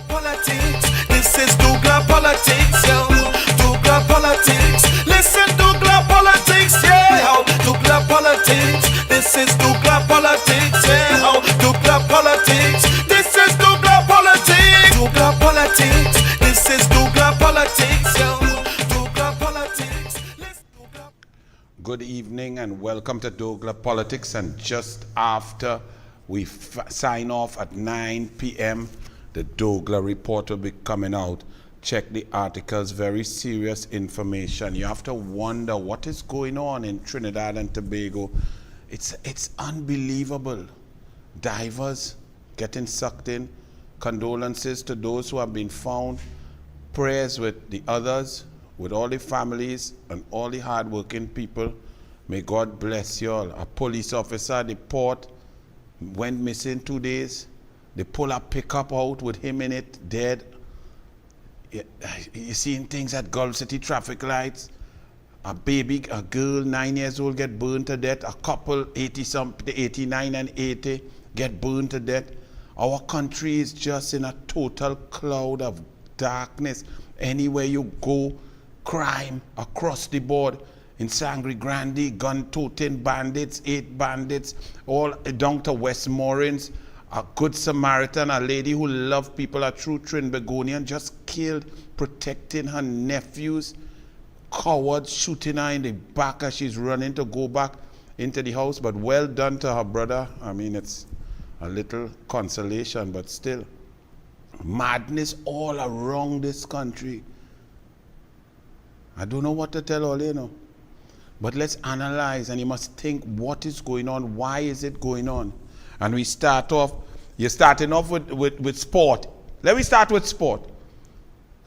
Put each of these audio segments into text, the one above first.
Politics. This is douglAR politics, yo. douglAR politics. Listen, douglAR politics, yeah. douglAR politics. This is douglAR politics, yeah. douglAR politics. This is douglAR politics. douglAR politics. This is douglAR politics, yo. douglAR politics. Good evening and welcome to douglAR Politics. And just after we sign off at 9 p.m., the douglAR report will be coming out. Check the articles, very serious information. You have to wonder what is going on in Trinidad and Tobago. It's unbelievable. Divers getting sucked in. Condolences to those who have been found. Prayers with the others, with all the families and all the hard-working people. May God bless you all. A police officer at the port went missing 2 days. They pull a pickup out with him in it, dead. You're seeing things at Gulf City traffic lights. A girl, 9 years old, get burned to death. A couple, 89 and 80, get burned to death. Our country is just in a total cloud of darkness. Anywhere you go, crime across the board. In Sangre Grande, gun-toting bandits, 8 bandits, all down to Westmoreland. A good Samaritan, a lady who loved people, a true Trinbagonian, just killed, protecting her nephews. Cowards shooting her in the back as she's running to go back into the house. But well done to her brother. I mean, it's a little consolation, but still. Madness all around this country. I don't know what to tell all you know. But let's analyze, and you must think what is going on, why is it going on? And we start off, you're starting off with sport. Let me start with sport.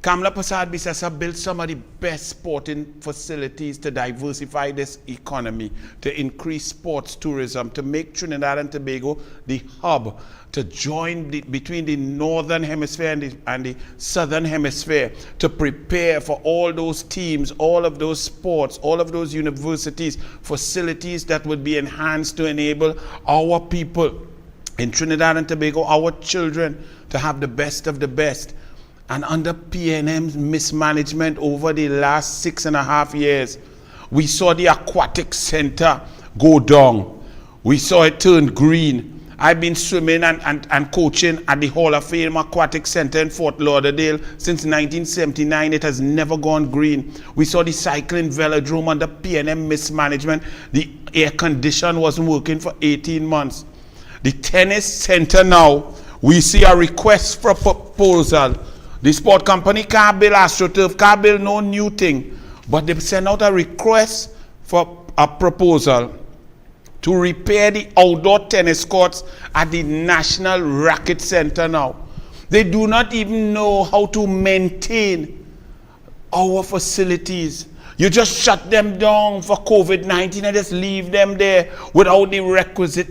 Kamla Prasad Bisesa built some of the best sporting facilities to diversify this economy, to increase sports tourism, to make Trinidad and Tobago the hub, to join between the northern hemisphere and the southern hemisphere, to prepare for all those teams, all of those sports, all of those universities, facilities that would be enhanced to enable our people in Trinidad and Tobago, our children, to have the best of the best. And under PNM's mismanagement over the last 6.5 years, we saw the aquatic center go down. We saw it turn green. I've been swimming and coaching at the Hall of Fame Aquatic Center in Fort Lauderdale since 1979. It has never gone green. We saw the cycling velodrome under PNM mismanagement. The air condition wasn't working for 18 months. The tennis center now, we see a request for proposal. The sport company can't build AstroTurf, can't build no new thing. But they send out a request for a proposal to repair the outdoor tennis courts at the National Racket Center now. They do not even know how to maintain our facilities. You just shut them down for COVID-19 and just leave them there without the requisite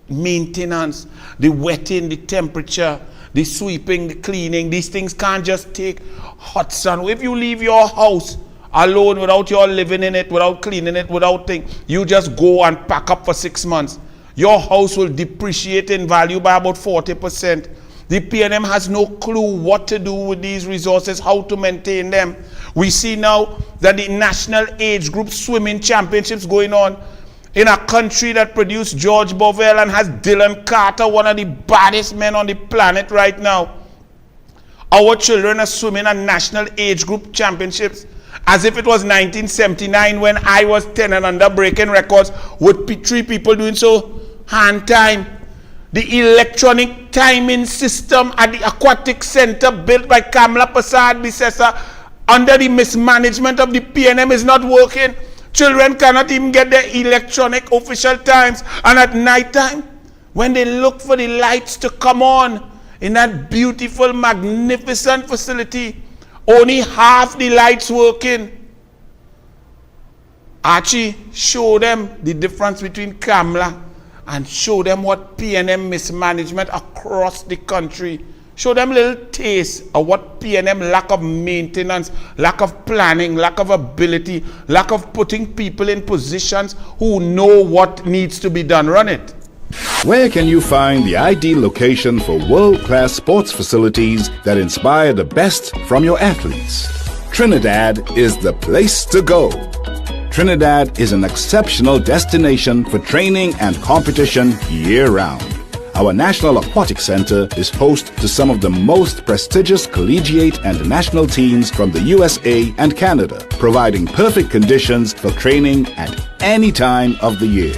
maintenance, the wetting, the temperature, the sweeping, the cleaning. These things can't just take hot sun. If you leave your house alone without your living in it, without cleaning it, without things, you just go and pack up for 6 months. Your house will depreciate in value by about 40%. The PNM has no clue what to do with these resources, how to maintain them. We see now that the national age group swimming championships going on in a country that produced George Bovell and has Dylan Carter, one of the baddest men on the planet right now. Our children are swimming at national age group championships as if it was 1979 when I was 10 and under, breaking records with 3 people doing so hand time. The electronic timing system at the aquatic center built by Kamla Prasad Bisesa under the mismanagement of the PNM is not working. Children cannot even get their electronic official times. And at night time, when they look for the lights to come on in that beautiful, magnificent facility, only half the lights working. Archie, show them the difference between Kamla and show them what PNM mismanagement across the country. Show them a little taste of what PNM lack of maintenance, lack of planning, lack of ability, lack of putting people in positions who know what needs to be done. Run it. Where can you find the ideal location for world-class sports facilities that inspire the best from your athletes? Trinidad is the place to go. Trinidad is an exceptional destination for training and competition year-round. Our National Aquatic Center is host to some of the most prestigious collegiate and national teams from the USA and Canada, providing perfect conditions for training at any time of the year.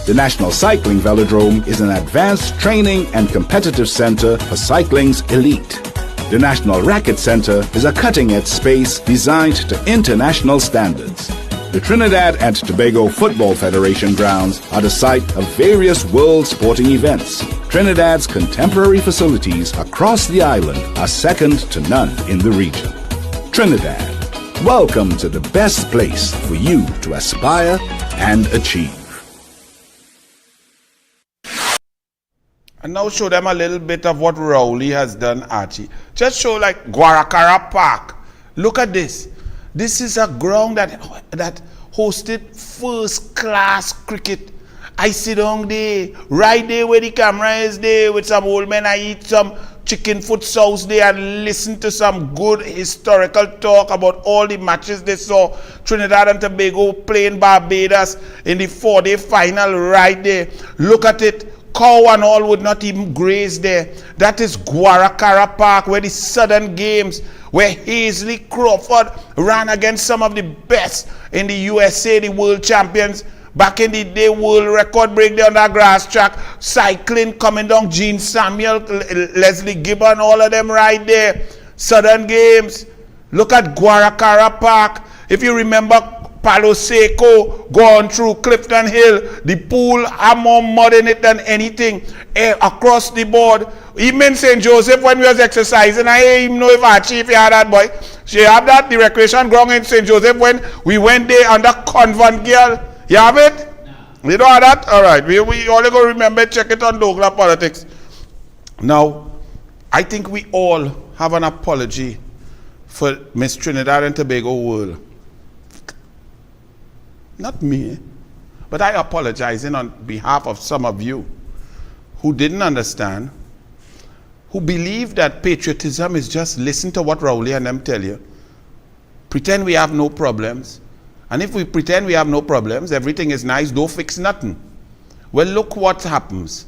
The National Cycling Velodrome is an advanced training and competitive center for cycling's elite. The National Racket Center is a cutting-edge space designed to international standards. The Trinidad and Tobago Football Federation grounds are the site of various world sporting events. Trinidad's contemporary facilities across the island are second to none in the region. Trinidad, welcome to the best place for you to aspire and achieve. And now show them a little bit of what Rowley has done, Archie. Just show like Guaracara Park. Look at this. This is a ground that hosted first-class cricket. I sit down there, right there where the camera is there with some old men. I eat some chicken foot sauce there and listen to some good historical talk about all the matches they saw. Trinidad and Tobago playing Barbados in the 4-day final right there. Look at it. Cow and all would not even graze there. That is Guaracara Park, where the Southern Games, where Hazley Crawford ran against some of the best in the USA, the world champions. Back in the day, world record break down that grass track. Cycling coming down, Gene Samuel, Leslie Gibbon, all of them right there. Southern Games. Look at Guaracara Park. If you remember Palo Seco, going through Clifton Hill, the pool have more mud in it than anything. Across the board. Even St. Joseph, when we was exercising, I didn't even know if Archie, if you had that boy. She have that, the recreation ground in St. Joseph when we went there under convent girl. You have it? No. You don't have that? Alright. We only go remember, check it on douglAR Politics. Now, I think we all have an apology for Miss Trinidad and Tobago world. Not me, but I apologizing on behalf of some of you who didn't understand, who believe that patriotism is just listen to what Rowley and them tell you, pretend we have no problems, and if we pretend we have no problems, everything is nice, don't fix nothing. Well, look what happens.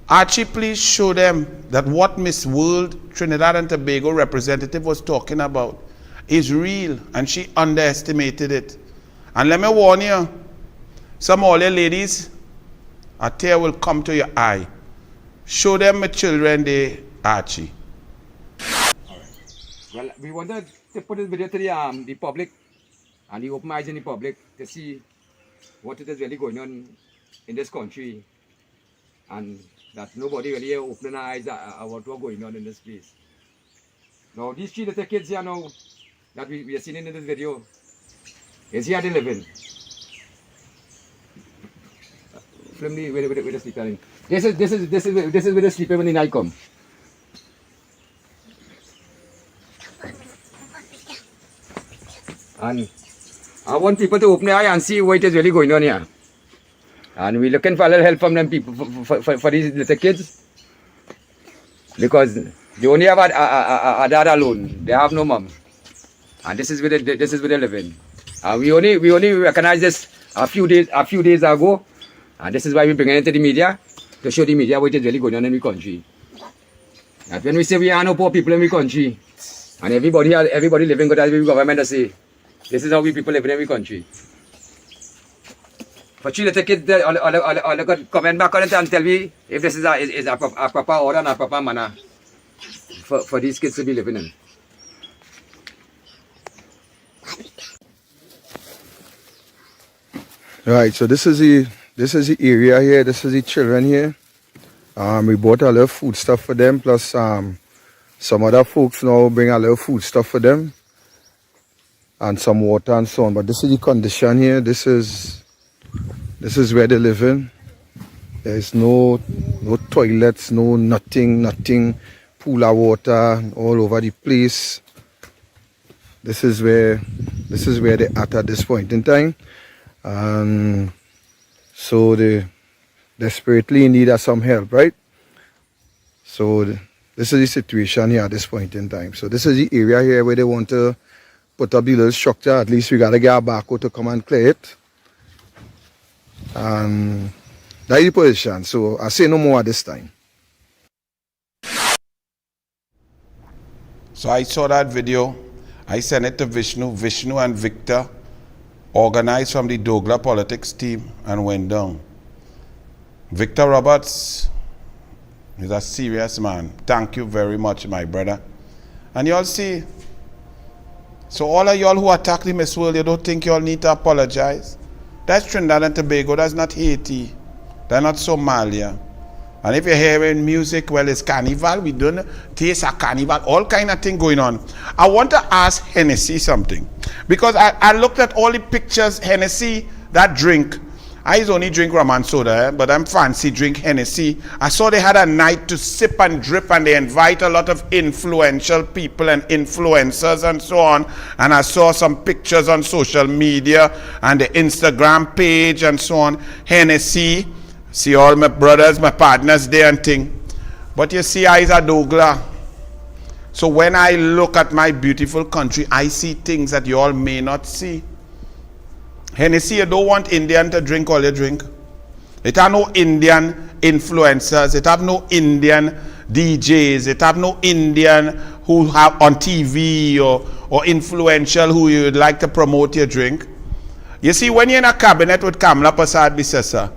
Archie, please show them that what Miss World Trinidad and Tobago representative was talking about is real, and she underestimated it. And let me warn you, some all your ladies, a tear will come to your eye. Show them my children the Archie. All right. Well, we wanted to put this video to the public and the open eyes in the public to see what it is really going on in this country, and that nobody really opening their eyes at what was going on in this place. Now, these 3 little kids here now that we are seeing in this video, is here they living. Film the with the sleeper. This is where the sleeper when the night come. And I want people to open their eye and see what is really going on here. And we're looking for a little help from them people for these little kids, because they only have a dad alone. They have no mom, and this is where they live in. And we only recognize this a few days ago, and this is why we bring it into the media to show the media what is really going on in the country. And when we say we are no poor people in the country, and everybody living good as the government to say, this is how we people live in the country. For 3 little kids, all got comment back on it and tell me if this is a proper order and a proper manner for these kids to be living in. Right, so this is the area here. This is the children here. We bought a little food stuff for them, plus some other folks now bring a little food stuff for them, and some water and so on. But this is the condition here. This is where they live in. There's no toilets, nothing. Pool of water all over the place. This is where they're at this point in time. And so they desperately in need of some help, right? So this is the situation here at this point in time. So this is the area here where they want to put up the little structure. At least we gotta get a backhoe to come and clear it. And that's the position. So I say no more at this time. So I saw that video. I sent it to Vishnu and Victor, organized from the douglAR Politics team, and went down. Victor Roberts is a serious man. Thank you very much, my brother. And y'all see, so all of y'all who attack the Miss World, you don't think y'all need to apologize? That's Trinidad and Tobago, that's not Haiti, that's not Somalia. And if you're hearing music, well, it's Carnival, we don't taste a Carnival, all kind of thing going on. I want to ask Hennessy something, because I looked at all the pictures, Hennessy, that drink. I only drink rum and soda, but I'm fancy drink Hennessy. I saw they had a night to sip and drip, and they invite a lot of influential people and influencers and so on. And I saw some pictures on social media and the Instagram page and so on. Hennessy, see all my brothers, my partners there and thing. But you see, I is a douglAR. So when I look at my beautiful country, I see things that you all may not see. Hennessy, you don't want Indian to drink all you drink. It have no Indian influencers. It have no Indian DJs. It have no Indian who have on TV or influential who you would like to promote your drink. You see, when you're in a cabinet with Kamala Prasad Bisesa,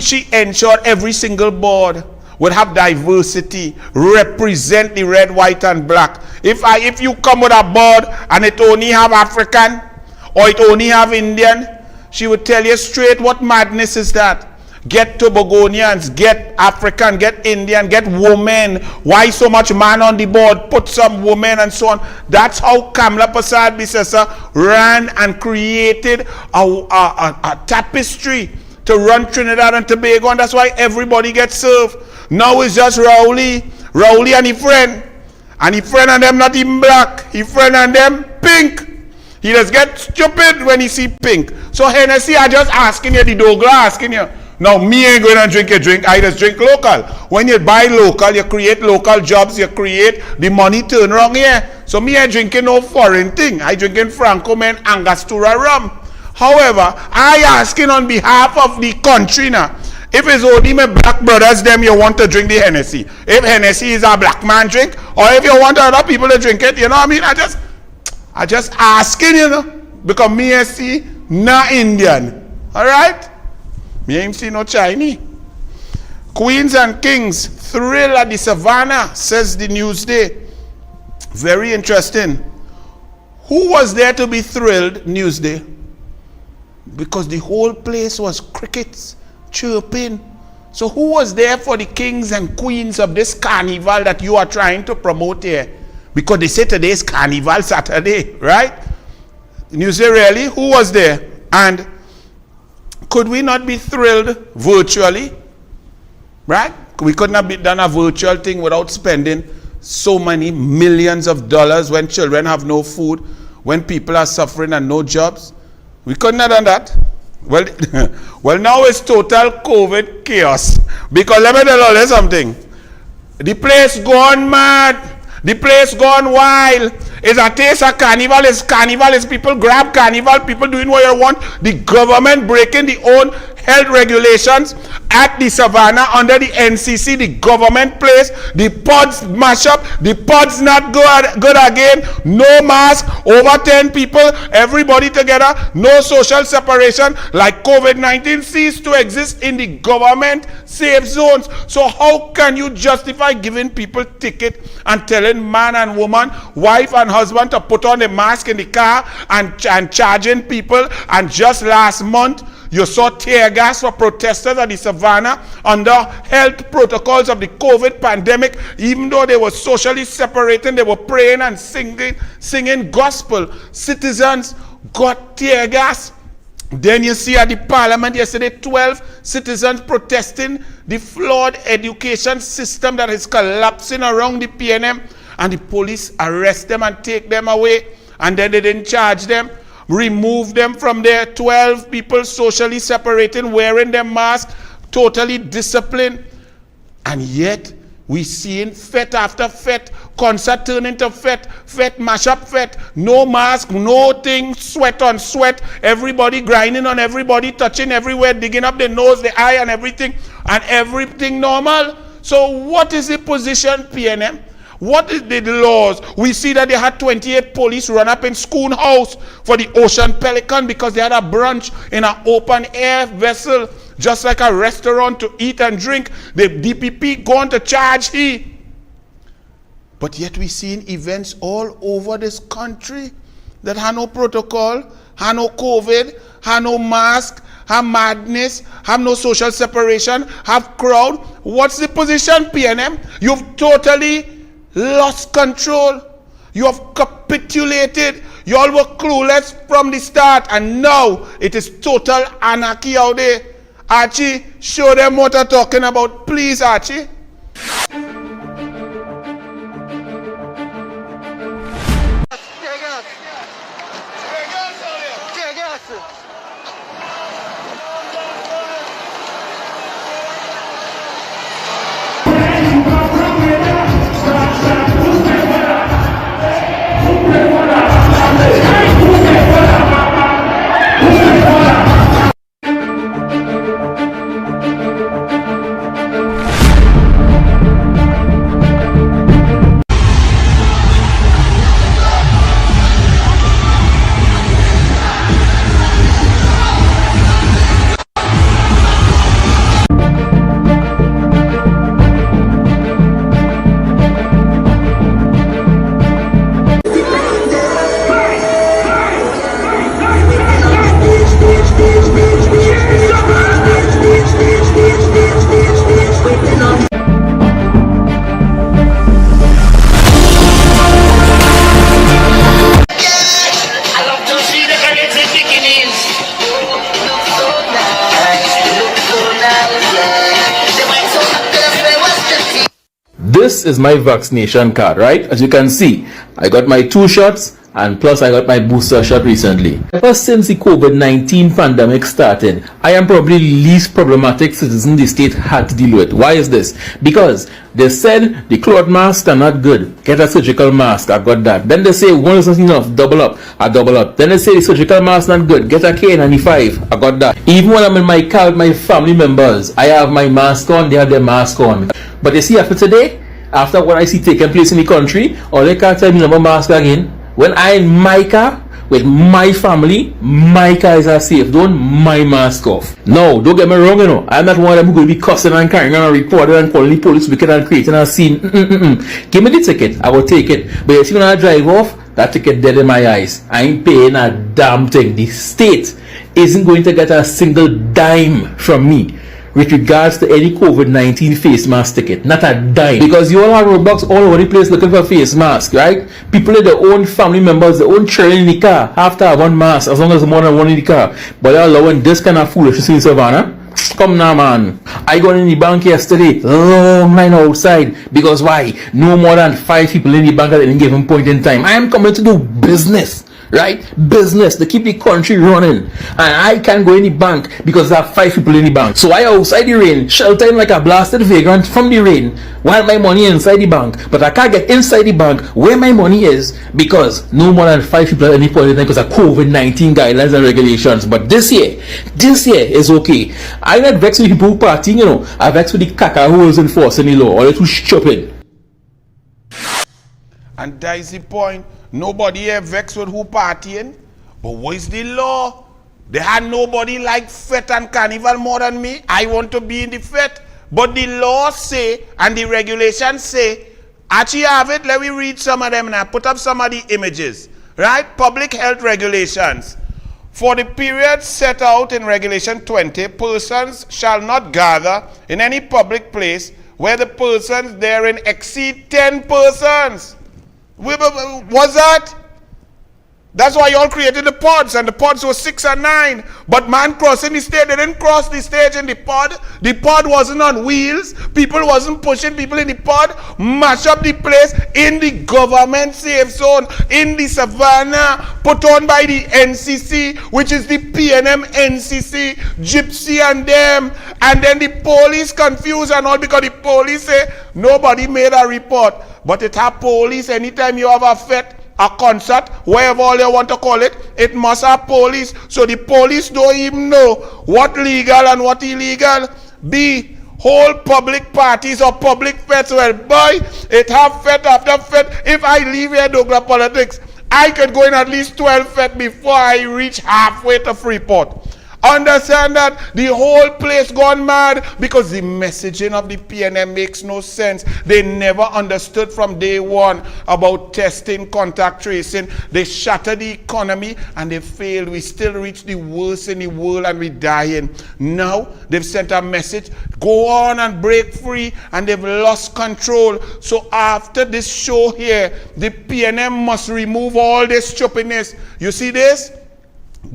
she ensured every single board would have diversity, represent the red, white, and black. If you come with a board and it only have African, or it only have Indian, she would tell you straight what madness is that. Get Tobagonians, get African, get Indian, get women. Why so much man on the board? Put some women and so on. That's how Kamla Prasad Bisesa ran and created a tapestry to run Trinidad and Tobago, and that's why everybody gets served. Now it's just Rowley and his friend. And his friend and them not even black. His friend and them pink. He just get stupid when he see pink. So Hennessy, I just asking you, the douglAR asking you. Now, me ain't going to drink a drink, I just drink local. When you buy local, you create local jobs, you create the money turn around here. So me ain't drinking no foreign thing. I drinking Franco Man Angostura rum. However, I asking on behalf of the country now, if it's only my black brothers, them you want to drink the Hennessy. If Hennessy is a black man drink, or if you want other people to drink it, you know what I mean? I just asking, you know, because me I see not Indian. Alright? Me ain't see no Chinese. Queens and kings thrill at the savannah, says the Newsday. Very interesting. Who was there to be thrilled, Newsday? Because the whole place was crickets chirping. So who was there for the kings and queens of this carnival that you are trying to promote here? Because they say today is Carnival Saturday, right? Newsday, really? Who was there? And could we not be thrilled virtually? Right? We could not be done a virtual thing without spending so many millions of dollars when children have no food, when people are suffering and no jobs. We could not have done that. Well, well, now it's total COVID chaos. Because let me tell you something. The place gone mad. The place gone wild. It's a taste of carnival. It's carnival. It's people grab carnival. People doing what you want. The government breaking the own health regulations at the savannah under the NCC. The government place. The pods mash up. The pods not good again. No mask. Over 10 people. Everybody together. No social separation. Like COVID-19 ceased to exist in the government safe zones. So how can you justify giving people ticket and telling man and woman, wife and husband to put on a mask in the car and charging people? And just last month, you saw tear gas for protesters at the savannah under health protocols of the COVID pandemic. Even though they were socially separating, they were praying and singing gospel. Citizens got tear gas. Then you see at the parliament yesterday, 12 citizens protesting the flawed education system that is collapsing around the PNM, and the police arrest them and take them away, and then they didn't charge them, remove them from there. 12 people socially separating, wearing their masks, totally disciplined, and yet we seeing fete after fete, concert turn into fete mash up fete, no mask, no thing, sweat on sweat, everybody grinding on everybody, touching everywhere, digging up the nose, the eye and everything normal. So what is the position, PNM? What is the laws? We see that they had 28 police run up in schoolhouse for the Ocean Pelican because they had a brunch in an open air vessel, just like a restaurant to eat and drink. The DPP going to charge he. But yet we seeing events all over this country that have no protocol, have no COVID, have no mask, have madness, have no social separation, have crowd. What's the position, PNM? You've totally lost control. You have capitulated. You all were clueless from the start, and now it is total anarchy out there. Archie, show them what I'm talking about, please, Archie. this is my vaccination card, right? As you can see, I got my 2 shots and plus I got my booster shot recently. Ever since the COVID-19 pandemic started, I am probably the least problematic citizen the state had to deal with. Why is this? Because they said the cloth masks are not good. Get a surgical mask. I got that. Then they say one is not enough. Double up. I double up. Then they say the surgical mask not good. Get a K95. I got that. Even when I'm in my car with my family members, I have my mask on. They have their mask on. But you see, after today, after what I see taking place in the country, all they can't tell me about mask again. When I in my car with my family, my car is safe. Don't my mask off. No, don't get me wrong, I'm not one of them who going to be cussing and carrying on a reporter and calling the police wicked and creating a scene. Give me the ticket, I will take it. But you see when I drive off, that ticket dead in my eyes. I ain't paying a damn thing. The state isn't going to get a single dime from me with regards to any COVID-19 face mask ticket. Not a dime. Because you all have roadblocks all over the place looking for face mask, right? People in their own family members, their own children in the car have to have one mask as long as more than one in the car. But they're allowing this kind of foolishness in Savannah. Come now, man. I got in the bank yesterday, long line outside. Because why? No more than 5 people in the bank at any given point in time. I am coming to do business. Right? Business to keep the country running. And I can't go in the bank because I have 5 people in the bank. So I outside the rain, sheltering like a blasted vagrant from the rain, while my money inside the bank. But I can't get inside the bank where my money is because no more than 5 people at any point in time because of COVID-19 guidelines and regulations. But this year is okay. I'm not vexed with people who partying, I'm vexed with the caca who is enforcing the law. Or they're too stupid. And that is the point. Nobody here vexed with who partying. But what is the law? They had nobody like Fete and Carnival more than me. I want to be in the Fete. But the law say, and the regulations say, actually have it, let me read some of them and I put up some of the images. Right? Public health regulations. For the period set out in Regulation 20, persons shall not gather in any public place where the persons therein exceed 10 persons. What's that? That's why y'all created the pods, and the pods were 6 and 9. But man crossing the stage, they didn't cross the stage in the pod. The pod wasn't on wheels. People wasn't pushing people in the pod. Mash up the place in the government safe zone, in the savannah, put on by the NCC, which is the PNM NCC, Gypsy and them. And then the police confused and all because the police say nobody made a report. But it have police anytime you have a fete, a concert, whatever all you want to call it, it must have police. So the police don't even know what legal and what illegal be. Whole public parties or public fetes, well, boy, it have fete after fete. If I leave here douglAR politics, I could go in at least 12 fete before I reach halfway to Freeport. Understand that the whole place gone mad because the messaging of the PNM makes no sense. They never understood from day one about testing, contact tracing. They shattered the economy and they failed. We still reach the worst in the world and we're dying. Now they've sent a message, go on and break free, and they've lost control. So after this show here, the PNM must remove all this stupidness. You see this?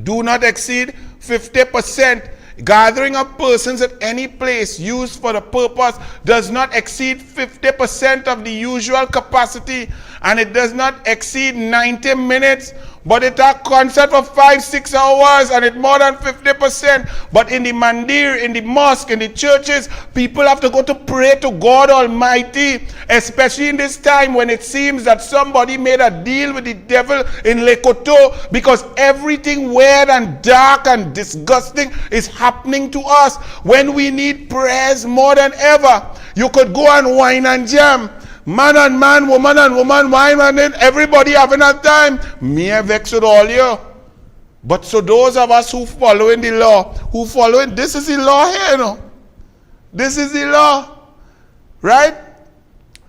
Do not exceed 50%. Gathering of persons at any place used for the purpose does not exceed 50% of the usual capacity, and it does not exceed 90 minutes. But it's a concert for 5-6 hours and it's more than 50%. But in the mandir, in the mosque, in the churches, people have to go to pray to God Almighty, especially in this time when it seems that somebody made a deal with the devil in Lekoto, because everything weird and dark and disgusting is happening to us when we need prayers more than ever. You could go and wine and jam. Man and man, woman and woman, wine and then everybody having a time. Me I vex with all you. But so those of us who following the law, who following, this is the law here, you know. This is the law. Right?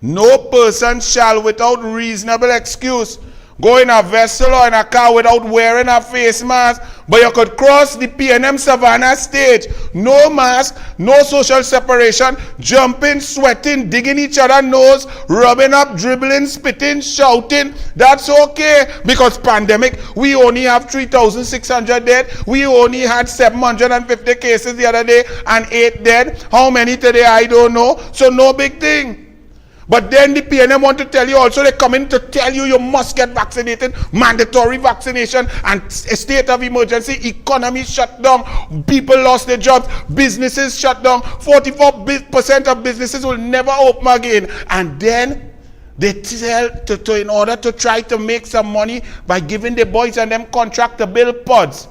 No person shall without reasonable excuse go in a vessel or in a car without wearing a face mask, but you could cross the PNM Savannah stage. No mask, no social separation, jumping, sweating, digging each other's nose, rubbing up, dribbling, spitting, shouting. That's okay because pandemic, we only have 3,600 dead. We only had 750 cases the other day and 8 dead. How many today, I don't know. So no big thing. But then the PNM want to tell you also, they come in to tell you you must get vaccinated, mandatory vaccination, and a state of emergency, economy shut down, people lost their jobs, businesses shut down, 44% of businesses will never open again. And then they tell, in order to try to make some money by giving the boys and them contract to build pods,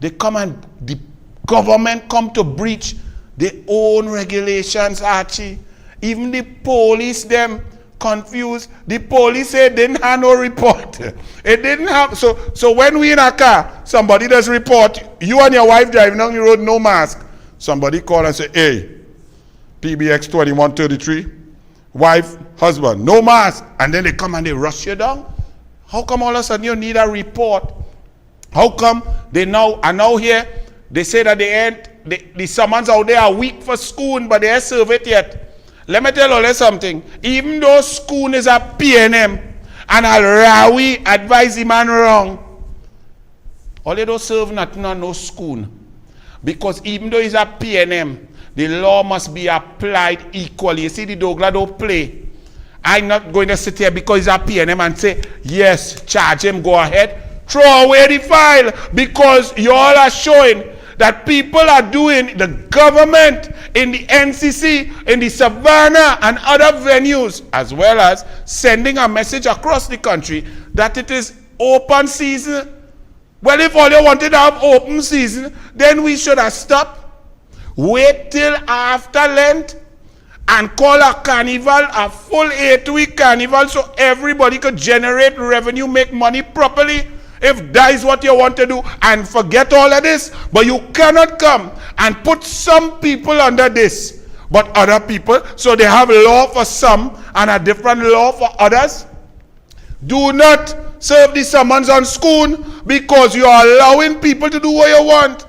they come and the government come to breach their own regulations, Archie. Even the police, them confused. The police said didn't have no report. It didn't have, so when we in a car, somebody does report, you and your wife driving down the road, no mask. Somebody call and say, hey, PBX 2133, wife, husband, no mask. And then they come and they rush you down. How come all of a sudden you need a report? How come they now are now here? They say that the summons out there are weak for school, but they ain't serve it yet. Let me tell you something. Even though school is a PNM and Al-Rawi advise the man wrong, all they don't serve nothing on no school. Because even though it's a PNM, the law must be applied equally. You see, the douglAR don't play. I'm not going to sit here because it's a PNM and say, yes, charge him, go ahead. Throw away the file because you all are showing that people are doing, the government in the NCC, in the Savannah and other venues, as well as sending a message across the country that it is open season. Well, if all you wanted to have open season, then we should have stopped. Wait till after Lent and call a carnival, a full 8-week carnival, so everybody could generate revenue, make money properly. If that is what you want to do, and forget all of this, but you cannot come and put some people under this, but other people, so they have law for some and a different law for others. Do not serve the summons on school because you are allowing people to do what you want.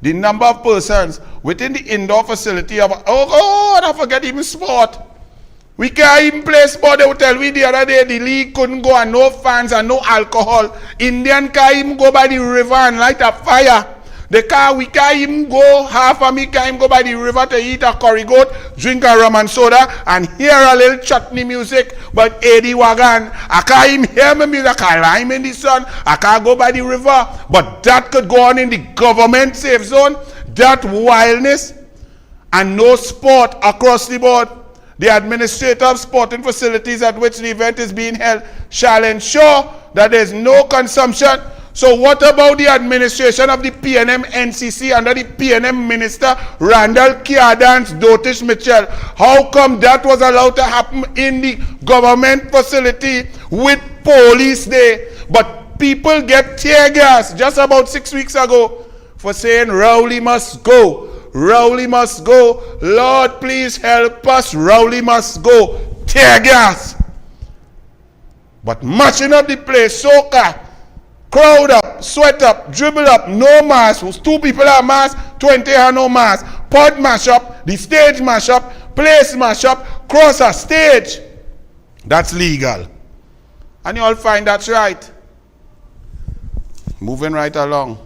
The number of persons within the indoor facility of, oh, I forget even sport. We can't even play sport. They would tell me the other day the league couldn't go and no fans and no alcohol. Indian can't even go by the river and light a fire. We can't even go, half of me can't even go by the river to eat a curry goat, drink a rum and soda, and hear a little chutney music, but Eddie Wagon, I can't even hear my music, I can't lime in the sun, I can't go by the river. But that could go on in the government safe zone, that wildness, and no sport across the board. The administrator of sporting facilities at which the event is being held shall ensure that there is no consumption. So what about the administration of the PNM NCC under the PNM Minister Randall Kiadans Dotish Mitchell? How come that was allowed to happen in the government facility with police there? But people get tear gas just about 6 weeks ago for saying Rowley must go. Rowley must go. Lord, please help us. Rowley must go. Tear gas. But matching up the place, soca, crowd up, sweat up, dribble up, no mask. 2 people are mask, 20 are no mask. Pod mash up, the stage mash up, place mash up, cross a stage. That's legal. And you all find that's right. Moving right along.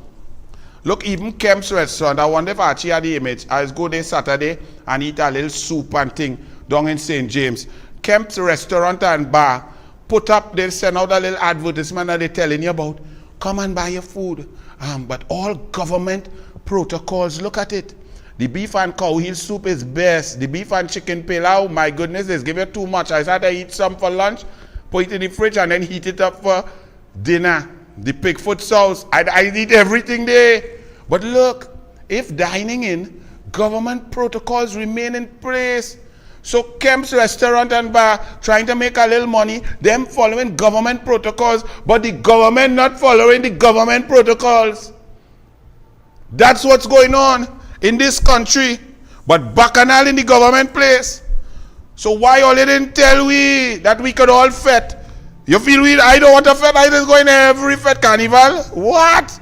Look, even Kemp's restaurant, I wonder if I actually had the image. I was go there Saturday and eat a little soup and thing down in St. James. Kemp's restaurant and bar put up, they send out a little advertisement that they're telling you about. Come and buy your food. But all government protocols, look at it. The beef and cow heel soup is best. The beef and chicken pilau, my goodness, they give you too much. I had to eat some for lunch, put it in the fridge, and then heat it up for dinner. The pig foot sauce, I eat everything there. But look, if dining in, government protocols remain in place. So Kemp's restaurant and bar trying to make a little money, them following government protocols, but the government not following the government protocols. That's what's going on in this country. But bacchanal in the government place. So why all they didn't tell we that we could all fet? You feel I don't want to fet, I just go in every fet carnival? What?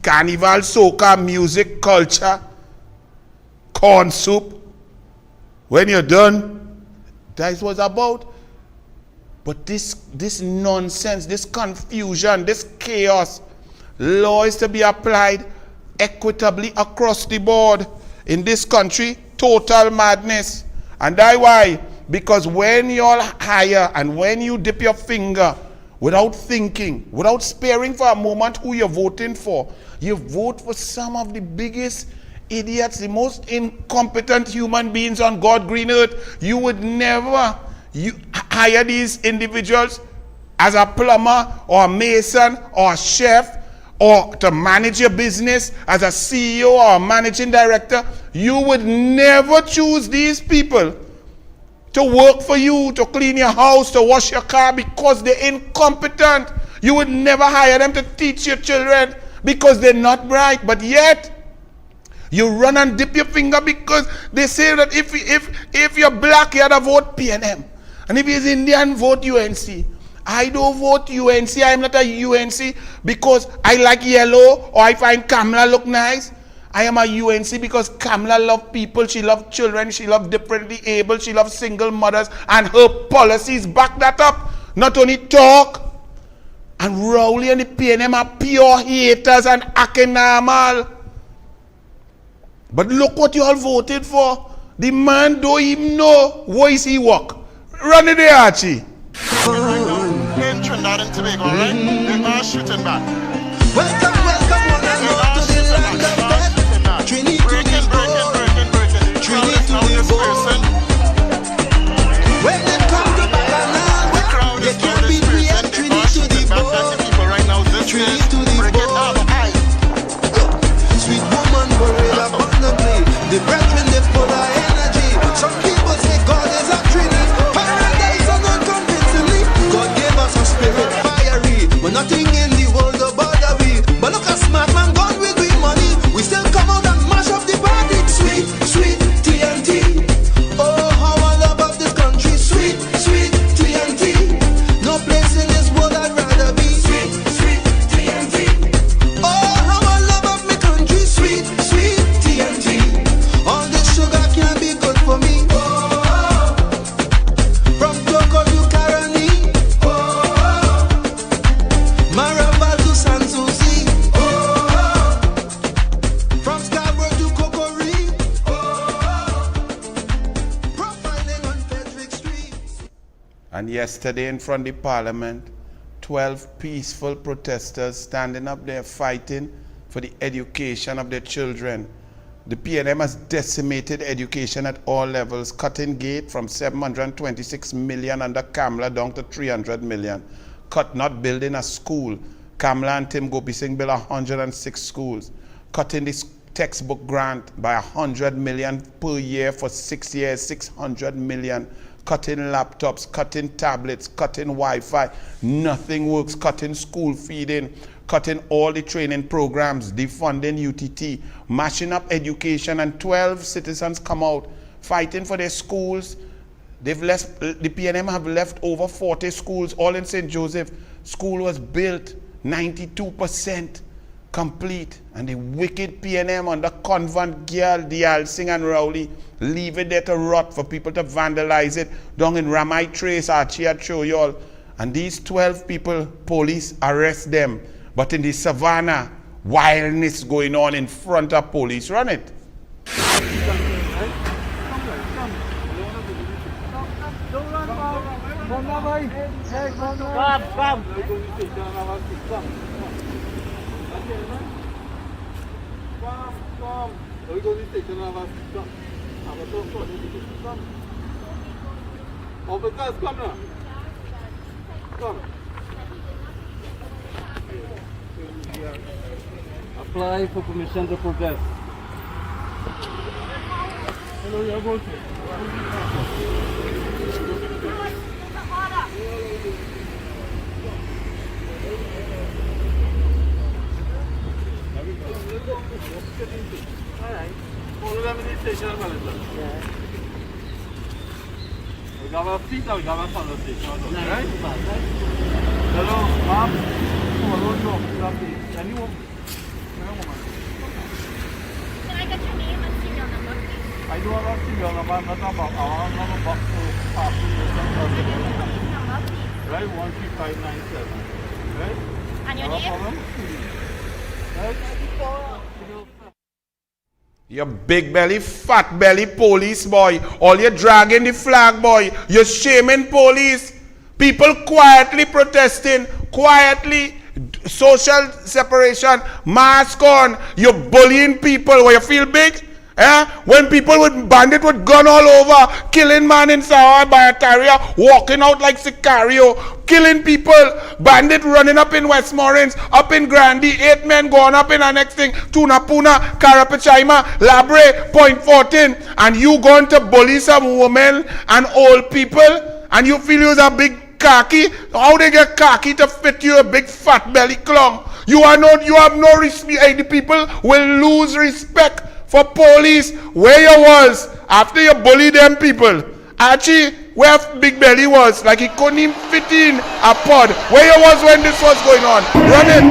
Carnival, soca, music, culture, corn soup. When you're done, that is what it's about. But this nonsense, this confusion, this chaos, law is to be applied equitably across the board. In this country, total madness. And that's why Because when you all hire and when you dip your finger without thinking, without sparing for a moment who you're voting for, you vote for some of the biggest idiots, the most incompetent human beings on God's green earth. You would never hire these individuals as a plumber or a mason or a chef or to manage your business as a CEO or a managing director. You would never choose these people to work for you, to clean your house, to wash your car, because they're incompetent. You would never hire them to teach your children because they're not bright. But yet, you run and dip your finger because they say that if you're black, you have to vote PNM. And if you're Indian, vote UNC. I don't vote UNC. I'm not a UNC because I like yellow or I find Kamala look nice. I am a UNC because Kamala loves people, she loves children, she loves differently able, she loves single mothers, and her policies back that up. Not only talk. And Rowley and the PNM are pure haters and acting normal. But look what you all voted for. The man don't even know where is he walk. Run it there, Archie. In Trinidad and Tobago, right? They are shooting back. Welcome, one and all to the land of death. Trinity to the bone. Trinity to the bone. When they come to Bacchanal, they can't beat me at Trinity to the bone. Trinity to the bone. Sweet woman buried abundantly. The brethren, they full of energy. Some people say God is a Trinity. Paradise are not convincingly. God gave us a spirit fiery. But nothing in the world will bother we. But look at smart man gone with green money. We still come out and mash up the party. Sweet, sweet TNT. Oh, how I love of this country. Sweet, sweet TNT. No place in this world I'd rather be. Sweet, sweet TNT. Oh, how I love of my country. Sweet, sweet TNT. All this sugar can't be good for me. Oh, from Togo to Carani. Oh, Marabal to Sanssouci. Oh, from Scarborough to Kokori. Oh, profiling on Frederick Street. And yesterday in front of the parliament, 12 peaceful protesters standing up there fighting for the education of their children. The PNM has decimated education at all levels, cutting gate from 726 million under Kamala down to 300 million. Cut not building a school. Kamala and Tim Gopi Singh built 106 schools. Cutting this textbook grant by 100 million per year for 6 years, 600 million. Cutting laptops, cutting tablets, cutting Wi-Fi. Nothing works. Cutting school feeding, cutting all the training programs, defunding UTT, mashing up education, and 12 citizens come out fighting for their schools. The PNM have left over 40 schools, all in St. Joseph. School was built 92% complete, and the wicked PNM under Convent Girl, Dial Singh and Rowley leave it there to rot for people to vandalize it down in Ramai Trace, Archie had show you all. And these 12 people, police arrest them. But in the savannah, wildness going on in front of police. Run it. Apply for permission to protest. Hello, you're going Alright. Follow them in the station as well. Yeah. We got a seat or we got a follow station. Right? Hello, ma'am. Follow you. Anyone? Can I get your name and serial number, please? I do have a serial number. I'm not about. I don't have a box to pass in this Number, please. Right? 13597. Right? And your No name? problem. Right? You big belly, fat belly police boy. All you dragging the flag boy. You're shaming police. People quietly protesting, quietly social separation, mask on. You're bullying people where you feel big. When people with bandit with gun all over, killing man in Sahara by Ataria, walking out like Sicario, killing people, bandit running up in Westmoreland, up in Grandy, 8 men going up in our next thing, Tunapuna, Karapachaima, Labre, Point 14, and you going to bully some women and old people, and you feel you're a big khaki? How they get khaki to fit you, a big fat belly clown? You have no respect. The people will lose respect for police where you was after you bully them people. Archie, where Big Belly was, like he couldn't even fit in a pod. Where you was when this was going on? Run it.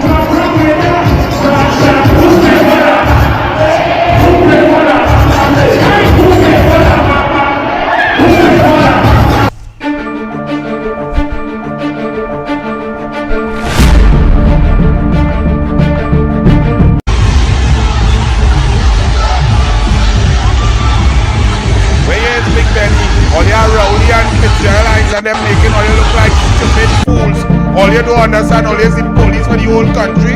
All you rowdy and Fitzgerald and them making all you look like stupid fools. All you don't understand, all you see police for the whole country.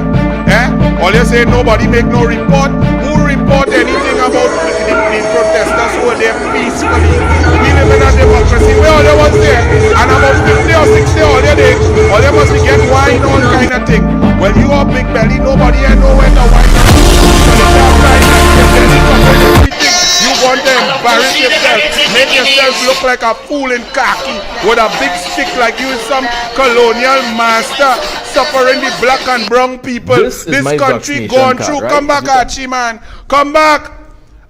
All you say nobody make no report. Who report anything about the protesters who were there peacefully? We live in a democracy where all you was there. And about 50 or 60 all you did, all you must be get wine, all kind of thing. Well, you are Big Belly, nobody here know when the wine you want to embarrass yourself, make yourself look like a fool in khaki with a big stick like you some colonial master suffering the black and brown people. This country gone through. Right? Come back, Archie, man. Come back.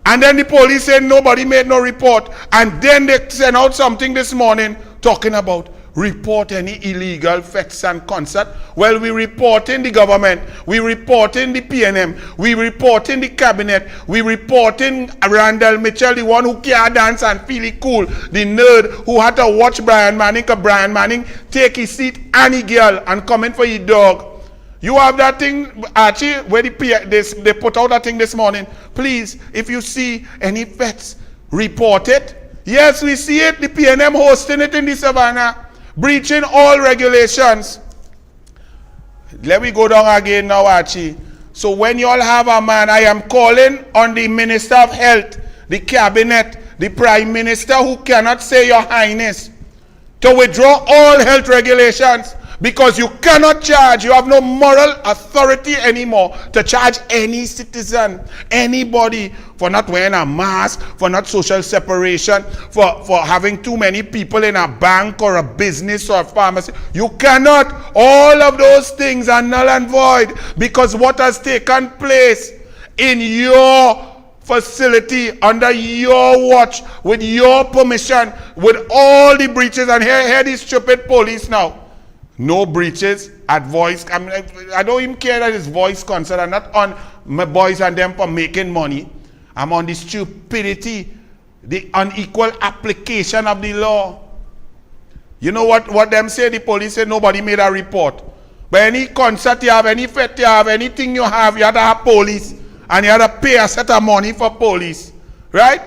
And then the police said nobody made no report. And then they sent out something this morning talking about report any illegal fests and concert. Well, we reporting the government, we reporting the PNM, we reporting the cabinet, we reporting Randall Mitchell, the one who can't dance and feel it cool, the nerd who had to watch Brian Manning, because Brian Manning take his seat any girl and come in for his dog. You have that thing, Archie, where they put out that thing this morning. Please, if you see any fests, report it. Yes, we see it, the PNM hosting it in the savannah. Breaching all regulations. Let me go down again now, Archie. So when you all have a man, I am calling on the Minister of Health, the Cabinet, the Prime Minister who cannot say Your Highness, to withdraw all health regulations, because you cannot charge, you have no moral authority anymore to charge any citizen, anybody, for not wearing a mask, for not social separation, for having too many people in a bank or a business or a pharmacy. You cannot. All of those things are null and void, because what has taken place in your facility, under your watch, with your permission, with all the breaches, and here these stupid police now. No breaches at voice. I don't even care that it's voice concert. I'm not on my boys and them for making money. I'm on the stupidity, the unequal application of the law. You know what them say? The police say nobody made a report. But any concert you have, any fete you have, anything you have to have police. And you have to pay a set of money for police. Right?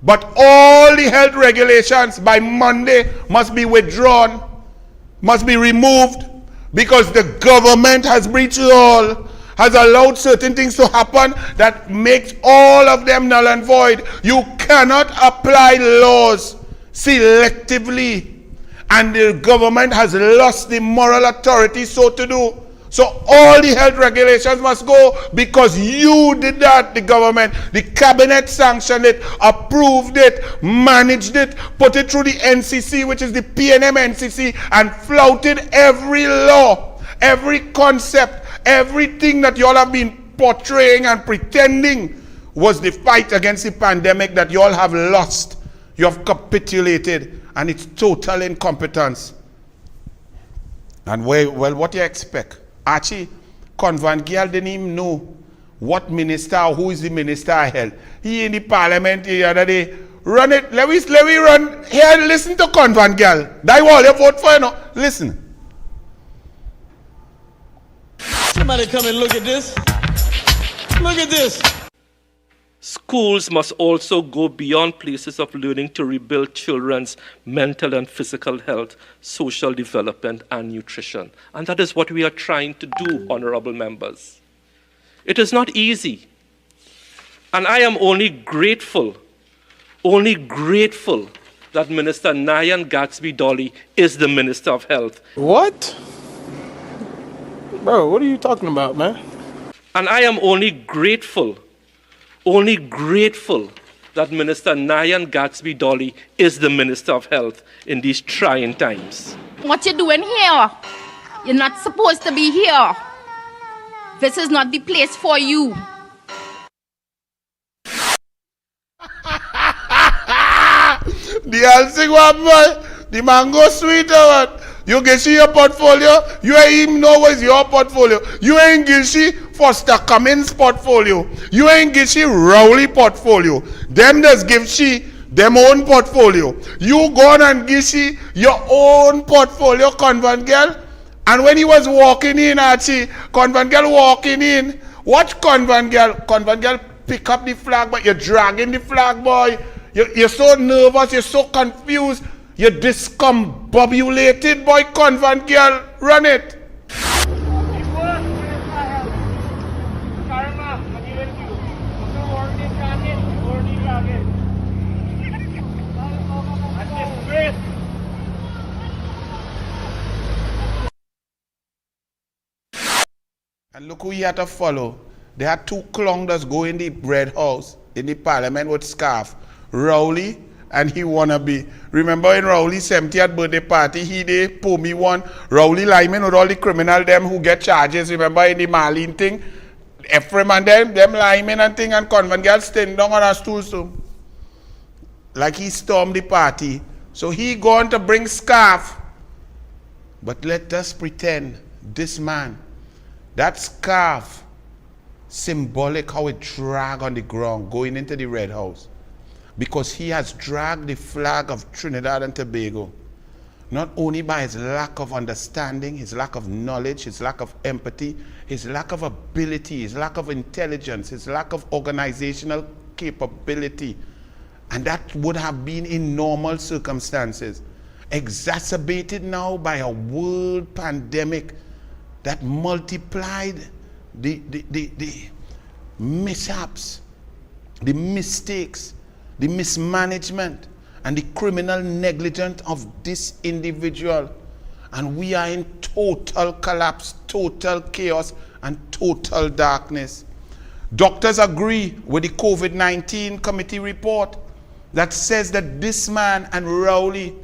But all the health regulations by Monday must be withdrawn. Must be removed, because the government has breached all, has allowed certain things to happen that makes all of them null and void. You cannot apply laws selectively, and the government has lost the moral authority so to do. So all the health regulations must go, because you did that, the government. The cabinet sanctioned it, approved it, managed it, put it through the NCC, which is the PNM NCC, and flouted every law, every concept, everything that you all have been portraying and pretending was the fight against the pandemic that you all have lost. You have capitulated, and it's total incompetence. And well, what do you expect? Archie, Convent Girl didn't even know what minister or who is the minister of health. He in the parliament the other day. Run it. Let me run. Here, listen to Convent Girl. That all you vote for, you know. Listen. Somebody come and look at this. Look at this. Schools must also go beyond places of learning to rebuild children's mental and physical health, social development, and nutrition. And that is what we are trying to do, honorable members. It is not easy. And I am only grateful that Minister Nyan Gatsby-Dolly is the Minister of Health. What? Bro, what are you talking about, man? And I am only grateful that Minister Nyan Gatsby-Dolly is the Minister of Health in these trying times. What you doing here? You're not supposed to be here. This is not the place for you. The Alsing one boy, the mango sweet or what? You can see your portfolio, you ain't even know what's your portfolio. You ain't get see Foster Cummins portfolio. You ain't get see Rowley portfolio. Them just give she them own portfolio. You go on and give she your own portfolio, Convent girl. And when he was walking in, Archie, Convent girl walking in, watch Convent girl pick up the flag, but you're dragging the flag, boy. You're so nervous, you're so confused, you're discombobulated, boy. Convent girl, run it. And look who he had to follow. They had two clowns that go in the bread house, in the parliament with scarf. Rowley and he wanna be. Remember in Rowley's 70th birthday party, he did pull me one. Rowley Lyman with all the criminal them who get charges. Remember in the Marlene thing? Ephraim and them Lyman and thing, and Convent girl standing down on a stool so. Like he stormed the party. So he going to bring scarf. But let us pretend this man, that scarf, symbolic how it drag on the ground going into the Red House. Because he has dragged the flag of Trinidad and Tobago, not only by his lack of understanding, his lack of knowledge, his lack of empathy, his lack of ability, his lack of intelligence, his lack of organizational capability, and that would have been in normal circumstances, exacerbated now by a world pandemic that multiplied the mishaps, the mistakes, the mismanagement, and the criminal negligence of this individual. And we are in total collapse, total chaos, and total darkness. Doctors agree with the COVID-19 committee report that says that this man and Rowley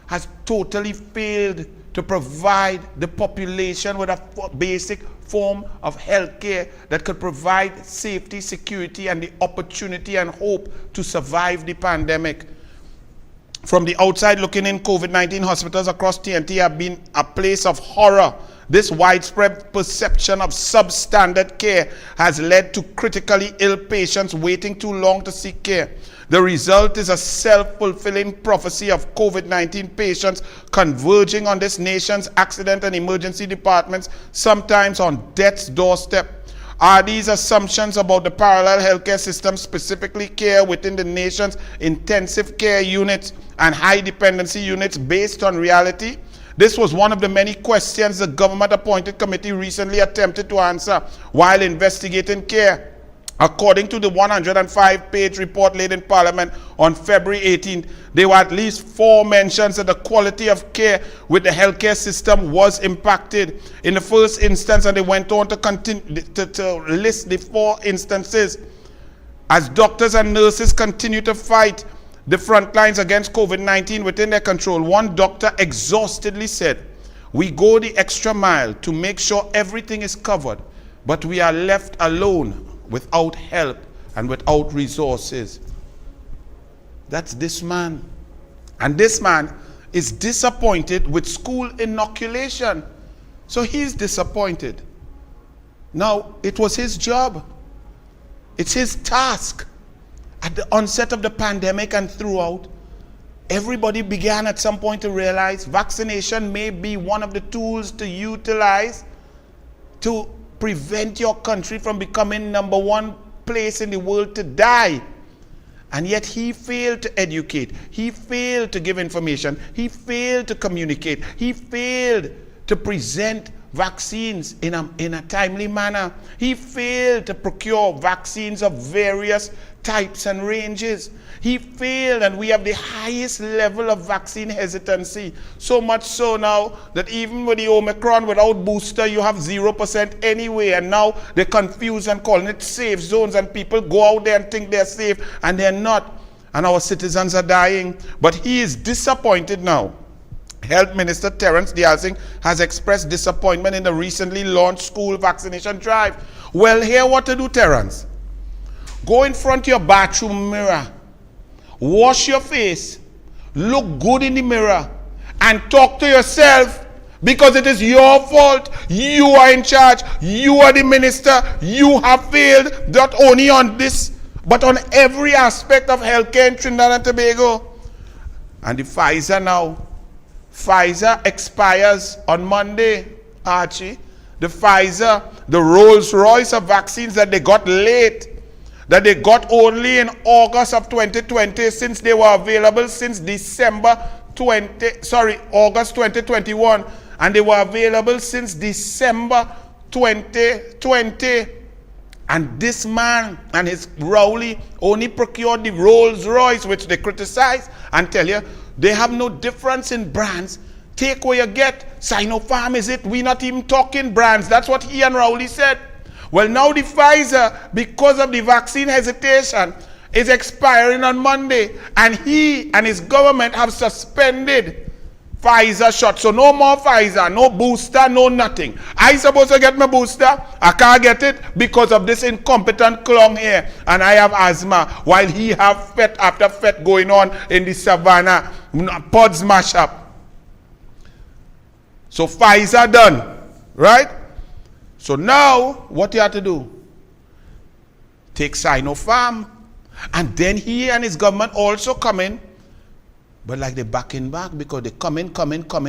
has totally failed to provide the population with a basic form of health care that could provide safety, security, and the opportunity and hope to survive the pandemic. From the outside looking in, COVID-19 hospitals across TNT have been a place of horror. This widespread perception of substandard care has led to critically ill patients waiting too long to seek care. The result is a self-fulfilling prophecy of COVID-19 patients converging on this nation's accident and emergency departments, sometimes on death's doorstep. Are these assumptions about the parallel healthcare system, specifically care within the nation's intensive care units and high dependency units, based on reality? This was one of the many questions the government-appointed committee recently attempted to answer while investigating care. According to the 105-page report laid in Parliament on February 18th, there were at least 4 mentions that the quality of care with the healthcare system was impacted. In the first instance, and they went on to continue to list the 4 instances, as doctors and nurses continue to fight the front lines against COVID-19 within their control. One doctor exhaustedly said, "We go the extra mile to make sure everything is covered, but we are left alone without help and without resources." That's this man. And this man is disappointed with school inoculation. So he's disappointed. Now, it was his job. It's his task. At the onset of the pandemic and throughout, everybody began at some point to realize vaccination may be one of the tools to utilize to prevent your country from becoming #1 place in the world to die. And yet he failed to educate. He failed to give information. He failed to communicate. He failed to present vaccines in a timely manner. He failed to procure vaccines of various types and ranges. He failed, and we have the highest level of vaccine hesitancy. So much so now that even with the Omicron without booster, you have 0% anyway. And now they're confused and calling it safe zones, and people go out there and think they're safe, and they're not. And our citizens are dying. But he is disappointed now. Health Minister Terence Dialsing has expressed disappointment in the recently launched school vaccination drive. Well, here what to do, Terence. Go in front of your bathroom mirror, wash your face, look good in the mirror, and talk to yourself, because it is your fault. You are in charge. You are the minister. You have failed not only on this, but on every aspect of healthcare in Trinidad and Tobago. And the Pfizer now. Pfizer expires on Monday, Archie. The Pfizer, the Rolls Royce of vaccines that they got late, that they got only in August of 2020, since they were available since August 2021, and they were available since December 2020. And this man and his Rowley only procured the Rolls Royce, which they criticize and tell you they have no difference in brands. Take what you get. Sinopharm is it? We're not even talking brands. That's what he and Rowley said. Well, now the Pfizer, because of the vaccine hesitation, is expiring on Monday. And he and his government have suspended Pfizer shots. So no more Pfizer, no booster, no nothing. I supposed to get my booster. I can't get it because of this incompetent clown here. And I have asthma, while he have fet after fet going on in the savannah. Pods mash up. So Pfizer done, right? So now, what you have to do? Take Sinopharm. And then he and his government also come in. But like they backing back, because they come in,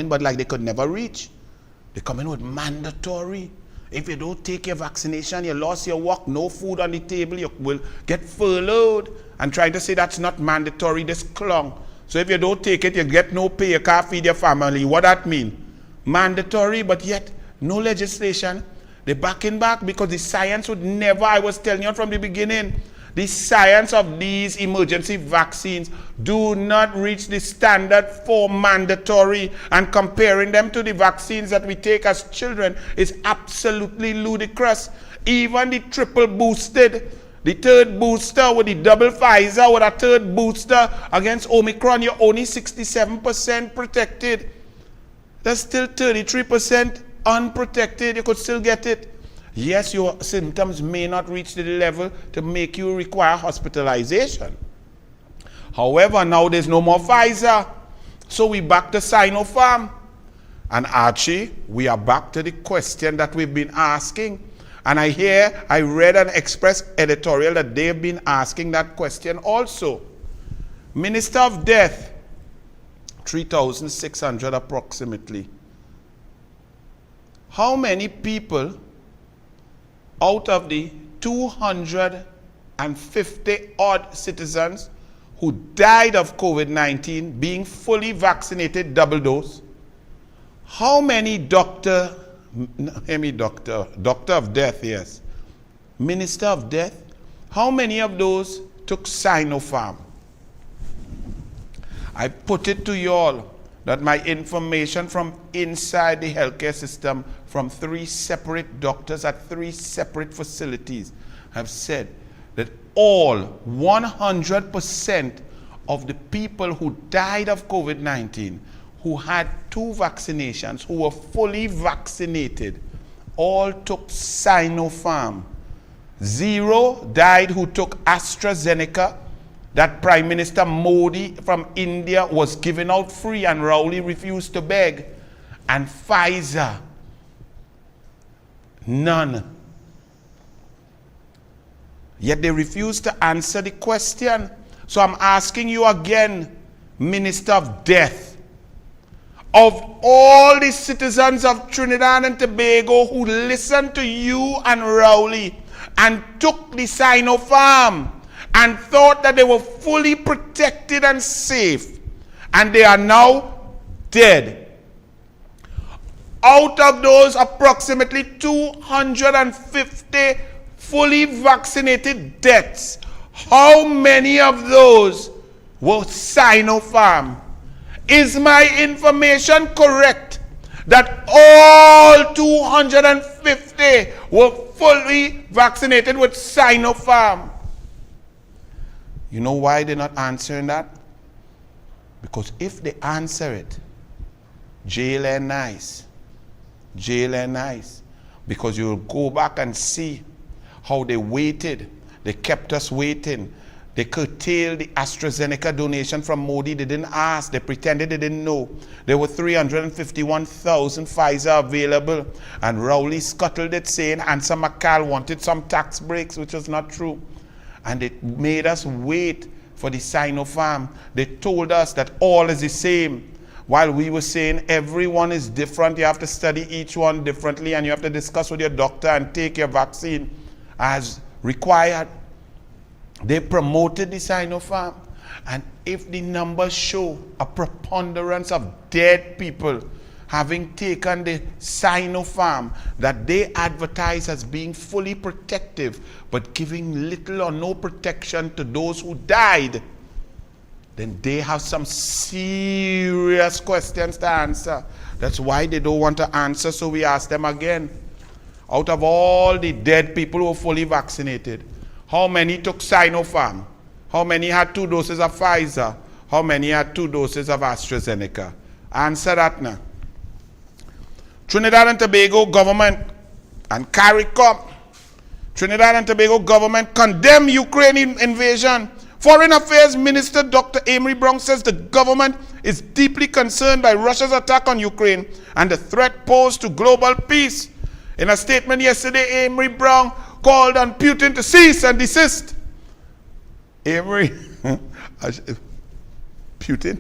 but like they could never reach. They come in with mandatory. If you don't take your vaccination, you lost your work, no food on the table, you will get furloughed. And trying to say that's not mandatory, this clung. So if you don't take it, you get no pay, you can't feed your family. What that mean? Mandatory, but yet no legislation. They backing back because the science would never, I was telling you from the beginning, the science of these emergency vaccines do not reach the standard for mandatory, and comparing them to the vaccines that we take as children is absolutely ludicrous. Even the triple boosted, the third booster with the double Pfizer with a third booster against Omicron, you're only 67% protected. There's still 33% unprotected. You could still get it. Yes, your symptoms may not reach the level to make you require hospitalization. However, now there's no more Pfizer. So we back to Sinopharm. And Archie, we are back to the question that we've been asking. And I read an Express editorial that they've been asking that question also. Minister of Death, 3,600 approximately. How many people out of the 250 odd citizens who died of COVID-19 being fully vaccinated double dose, how many doctor of death, yes, minister of death, how many of those took Sinopharm? I put it to you all that my information from inside the healthcare system, from 3 separate doctors at 3 separate facilities, have said that all 100% of the people who died of COVID-19, who had 2 vaccinations, who were fully vaccinated, all took Sinopharm. 0 died who took AstraZeneca, that Prime Minister Modi from India was giving out free and Rowley refused to beg. And Pfizer, none. Yet they refused to answer the question. So I'm asking you again, Minister of Death, of all the citizens of Trinidad and Tobago who listen to you and Rowley and took the Sinopharm and thought that they were fully protected and safe, and they are now dead. Out of those approximately 250 fully vaccinated deaths, how many of those were Sinopharm? Is my information correct that all 250 were fully vaccinated with Sinopharm? You know why they're not answering that? Because if they answer it, jail and nice. Jail and nice. Because you'll go back and see how they waited. They kept us waiting. They curtailed the AstraZeneca donation from Modi. They didn't ask. They pretended they didn't know. There were 351,000 Pfizer available. And Rowley scuttled it saying Ansa McCall wanted some tax breaks, which was not true. And they made us wait for the Sinopharm. They told us that all is the same. While we were saying everyone is different, you have to study each one differently, and you have to discuss with your doctor and take your vaccine as required. They promoted the Sinopharm, and if the numbers show a preponderance of dead people having taken the Sinopharm that they advertise as being fully protective, but giving little or no protection to those who died, then they have some serious questions to answer. That's why they don't want to answer, so we ask them again. Out of all the dead people who were fully vaccinated, how many took Sinopharm? How many had 2 doses of Pfizer? How many had 2 doses of AstraZeneca? Answer that now. Trinidad and Tobago government and CARICOM. Trinidad and Tobago government condemn Ukrainian invasion. Foreign Affairs Minister Dr. Amory Brown says the government is deeply concerned by Russia's attack on Ukraine and the threat posed to global peace. In a statement yesterday, Amory Brown called on Putin to cease and desist. Amory, Putin?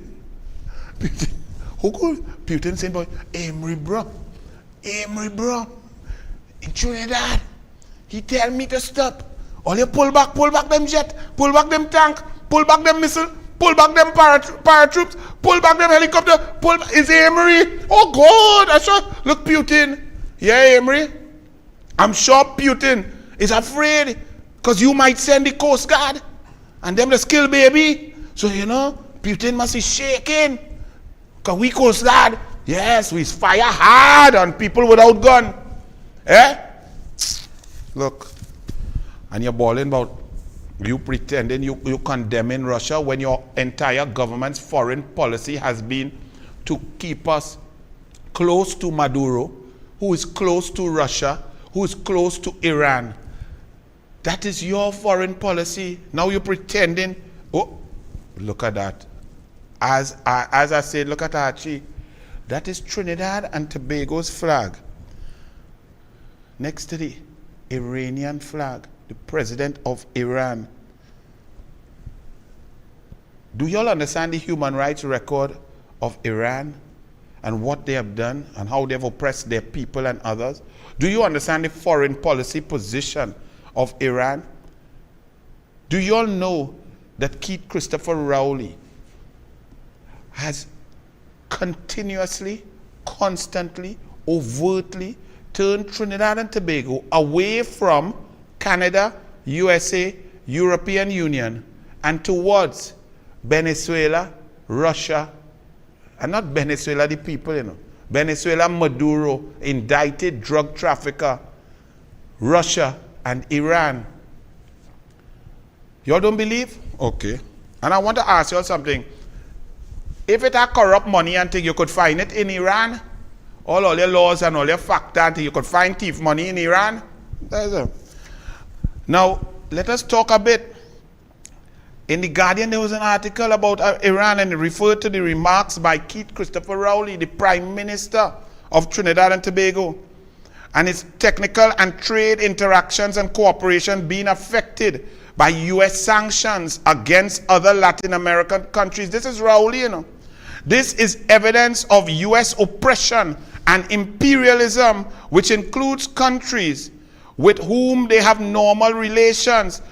Who called Putin saying, boy, Amory Brown, in Trinidad, he tell me to stop. All you pull back them jet, pull back them tank, pull back them missile, pull back them paratroops, pull back them helicopter, is Amory? Oh God, I saw, look Putin. Yeah, Amory, I'm sure Putin is afraid because you might send the Coast Guard and them the skill baby. So you know, Putin must be shaking. Because we Coast Guard, yes, we fire hard on people without gun. Eh? Look. And you're bawling about you pretending you condemning Russia when your entire government's foreign policy has been to keep us close to Maduro, who is close to Russia, who is close to Iran. That is your foreign policy. Now you're pretending. Oh, look at that. As I said, look at Archie. That is Trinidad and Tobago's flag. Next to the Iranian flag. The president of Iran. Do you all understand the human rights record of Iran and what they have done and how they have oppressed their people and others? Do you understand the foreign policy position of Iran? Do you all know that Keith Christopher Rowley has continuously, constantly, overtly turned Trinidad and Tobago away from Canada, USA, European Union, and towards Venezuela, Russia, and not Venezuela, the people, you know. Venezuela, Maduro, indicted drug trafficker, Russia, and Iran. You all don't believe? Okay. And I want to ask you all something. If it had corrupt money and thing, you could find it in Iran? All your laws and all your factors, you could find thief money in Iran? That's it. Now, let us talk a bit. In The Guardian, there was an article about Iran, and it referred to the remarks by Keith Christopher Rowley, the Prime Minister of Trinidad and Tobago, and its technical and trade interactions and cooperation being affected by U.S. sanctions against other Latin American countries. This is Rowley, you know. This is evidence of U.S. oppression and imperialism, which includes countries with whom they have normal relations.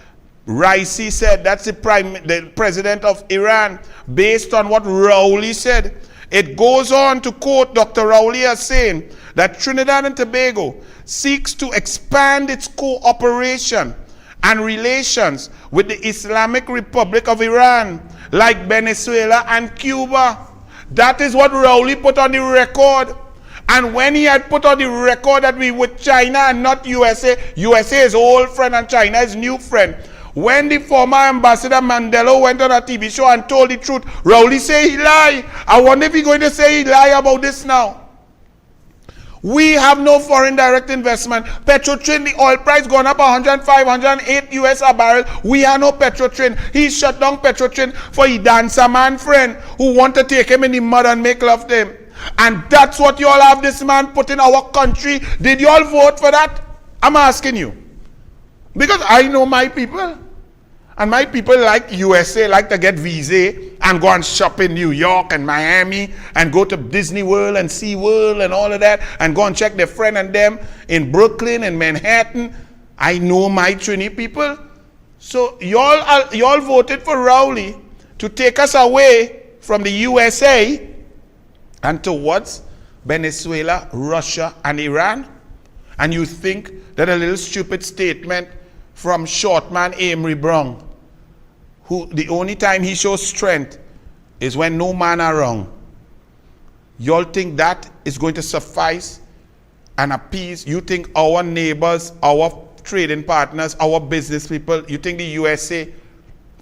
Raisi said, that's the president of Iran, based on what Rowley said. It goes on to quote Dr. Rowley as saying that Trinidad and Tobago seeks to expand its cooperation and relations with the Islamic Republic of Iran, like Venezuela and Cuba. That is what Rowley put on the record. And when he had put on the record that we with China and not USA, USA is old friend and China is new friend. When the former ambassador Mandela went on a TV show and told the truth, Rowley say he lie. I wonder if he's going to say he lie about this now. We have no foreign direct investment. Petrotrin, the oil price gone up 105, 108 US a barrel. We are no Petrotrin. He shut down Petrotrin for a dancer man friend who want to take him in the mud and make love to him. And that's what you all have this man put in our country. Did you all vote for that? I'm asking you. Because I know my people. And my people like USA, like to get visa and go and shop in New York and Miami and go to Disney World and Sea World and all of that and go and check their friend and them in Brooklyn and Manhattan. I know my Trini people. So y'all voted for Rowley to take us away from the USA and towards Venezuela, Russia, and Iran. And you think that a little stupid statement from Shortman Amory Brown, who the only time he shows strength is when no man around. Y'all think that is going to suffice and appease? You think our neighbors, our trading partners, our business people, you think the USA,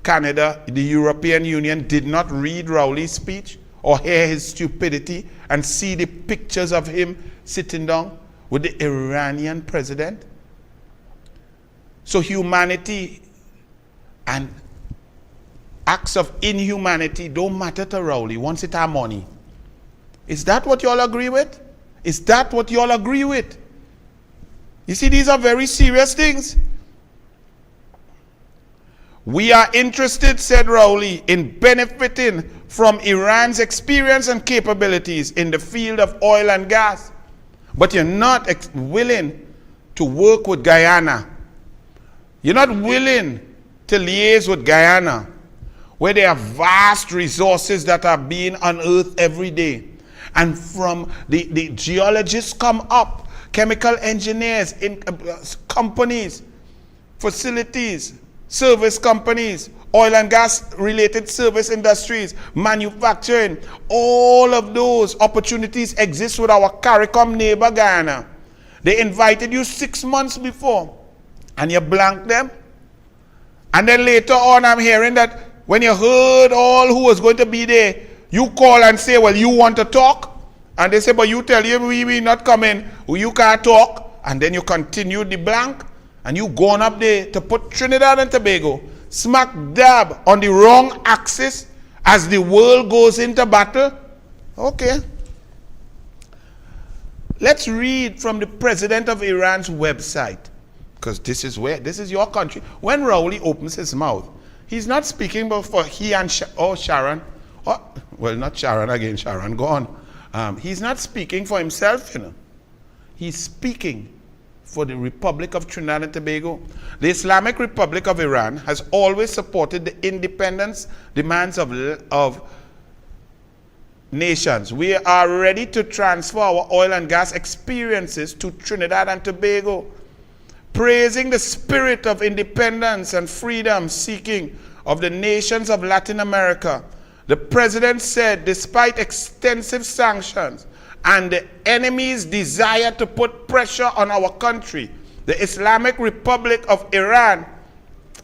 Canada, the European Union did not read Rowley's speech or hear his stupidity and see the pictures of him sitting down with the Iranian president? So humanity and acts of inhumanity don't matter to Rowley once it has money. Is that what you all agree with? Is that what you all agree with? You see, these are very serious things. We are interested, said Rowley, in benefiting from Iran's experience and capabilities in the field of oil and gas. But you're not willing to work with Guyana. You're not willing to liaise with Guyana, where there are vast resources that are being unearthed every day. And from the geologists come up, chemical engineers in companies, facilities, service companies, oil and gas related service industries, manufacturing, all of those opportunities exist with our CARICOM neighbor Guyana. They invited you 6 months before and you blanked them. And then later on I'm hearing that when you heard all who was going to be there, you call and say, well, you want to talk? And they say, but you tell him we not coming, you can't talk. And then you continue the blank and you gone up there to put Trinidad and Tobago smack dab on the wrong axis as the world goes into battle. Okay. Let's read from the president of Iran's website, because this is your country. When Rowley opens his mouth, he's not speaking but for he and Sharon. Well, not Sharon again, Sharon gone. He's not speaking for himself, you know. He's speaking for the Republic of Trinidad and Tobago. The Islamic Republic of Iran has always supported the independence demands of nations. We are ready to transfer our oil and gas experiences to Trinidad and Tobago, praising the spirit of independence and freedom seeking of the nations of Latin America. The president said, despite extensive sanctions and the enemy's desire to put pressure on our country, the Islamic Republic of Iran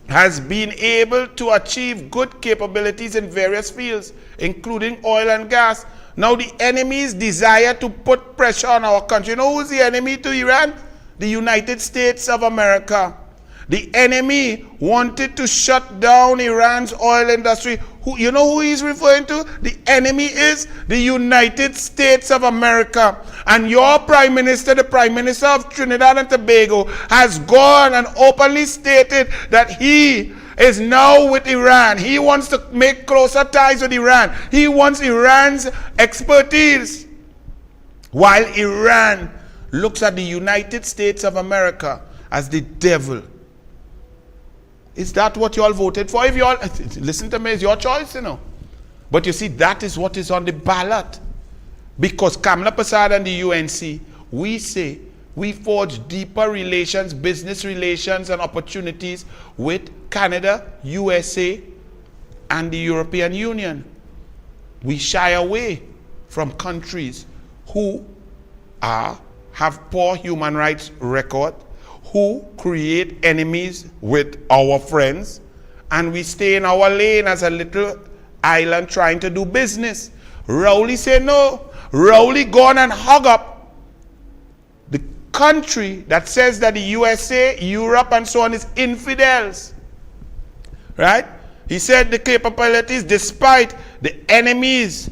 has been able to achieve good capabilities in various fields, including oil and gas. Now the enemy's desire to put pressure on our country. You know who's the enemy to Iran? The United States of America. The enemy wanted to shut down Iran's oil industry. You know who he's referring to? The enemy is the United States of America. And your Prime Minister, the Prime Minister of Trinidad and Tobago, has gone and openly stated that he is now with Iran. He wants to make closer ties with Iran. He wants Iran's expertise. While Iran looks at the United States of America as the devil. Is that what you all voted for? If you all, listen to me, it's your choice, you know. But you see, that is what is on the ballot. Because Kamala Prasad and the UNC, we say, we forge deeper relations, business relations and opportunities with Canada, USA, and the European Union. We shy away from countries who have poor human rights record, who create enemies with our friends, and we stay in our lane as a little island trying to do business. Rowley say no. Rowley gone and hug up the country that says that the USA, Europe, and so on is infidels. Right? He said the capabilities despite the enemies.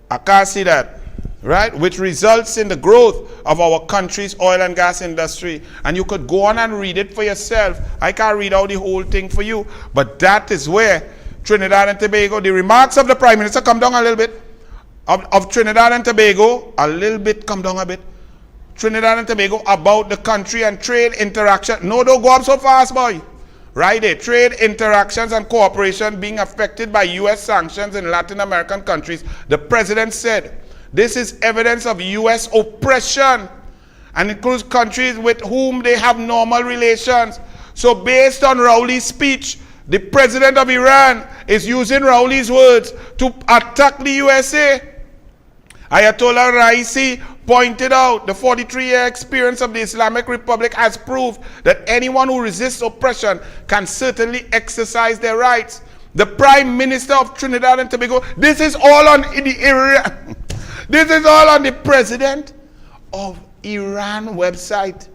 I can't see that. Right? Which results in the growth of our country's oil and gas industry. And you could go on and read it for yourself. I can't read out the whole thing for you. But that is where Trinidad and Tobago, the remarks of the Prime Minister, come down a little bit. Of Trinidad and Tobago, a little bit, come down a bit. Trinidad and Tobago about the country and trade interaction. No, don't go up so fast, boy. Right there. Trade interactions and cooperation being affected by U.S. sanctions in Latin American countries. The president said, this is evidence of U.S. oppression and includes countries with whom they have normal relations. So based on Rowley's speech, the president of Iran is using Rowley's words to attack the USA. Ayatollah Raisi pointed out the 43-year experience of the Islamic Republic has proved that anyone who resists oppression can certainly exercise their rights. The Prime Minister of Trinidad and Tobago, this is all on the Iran. This is all on the President of Iran website.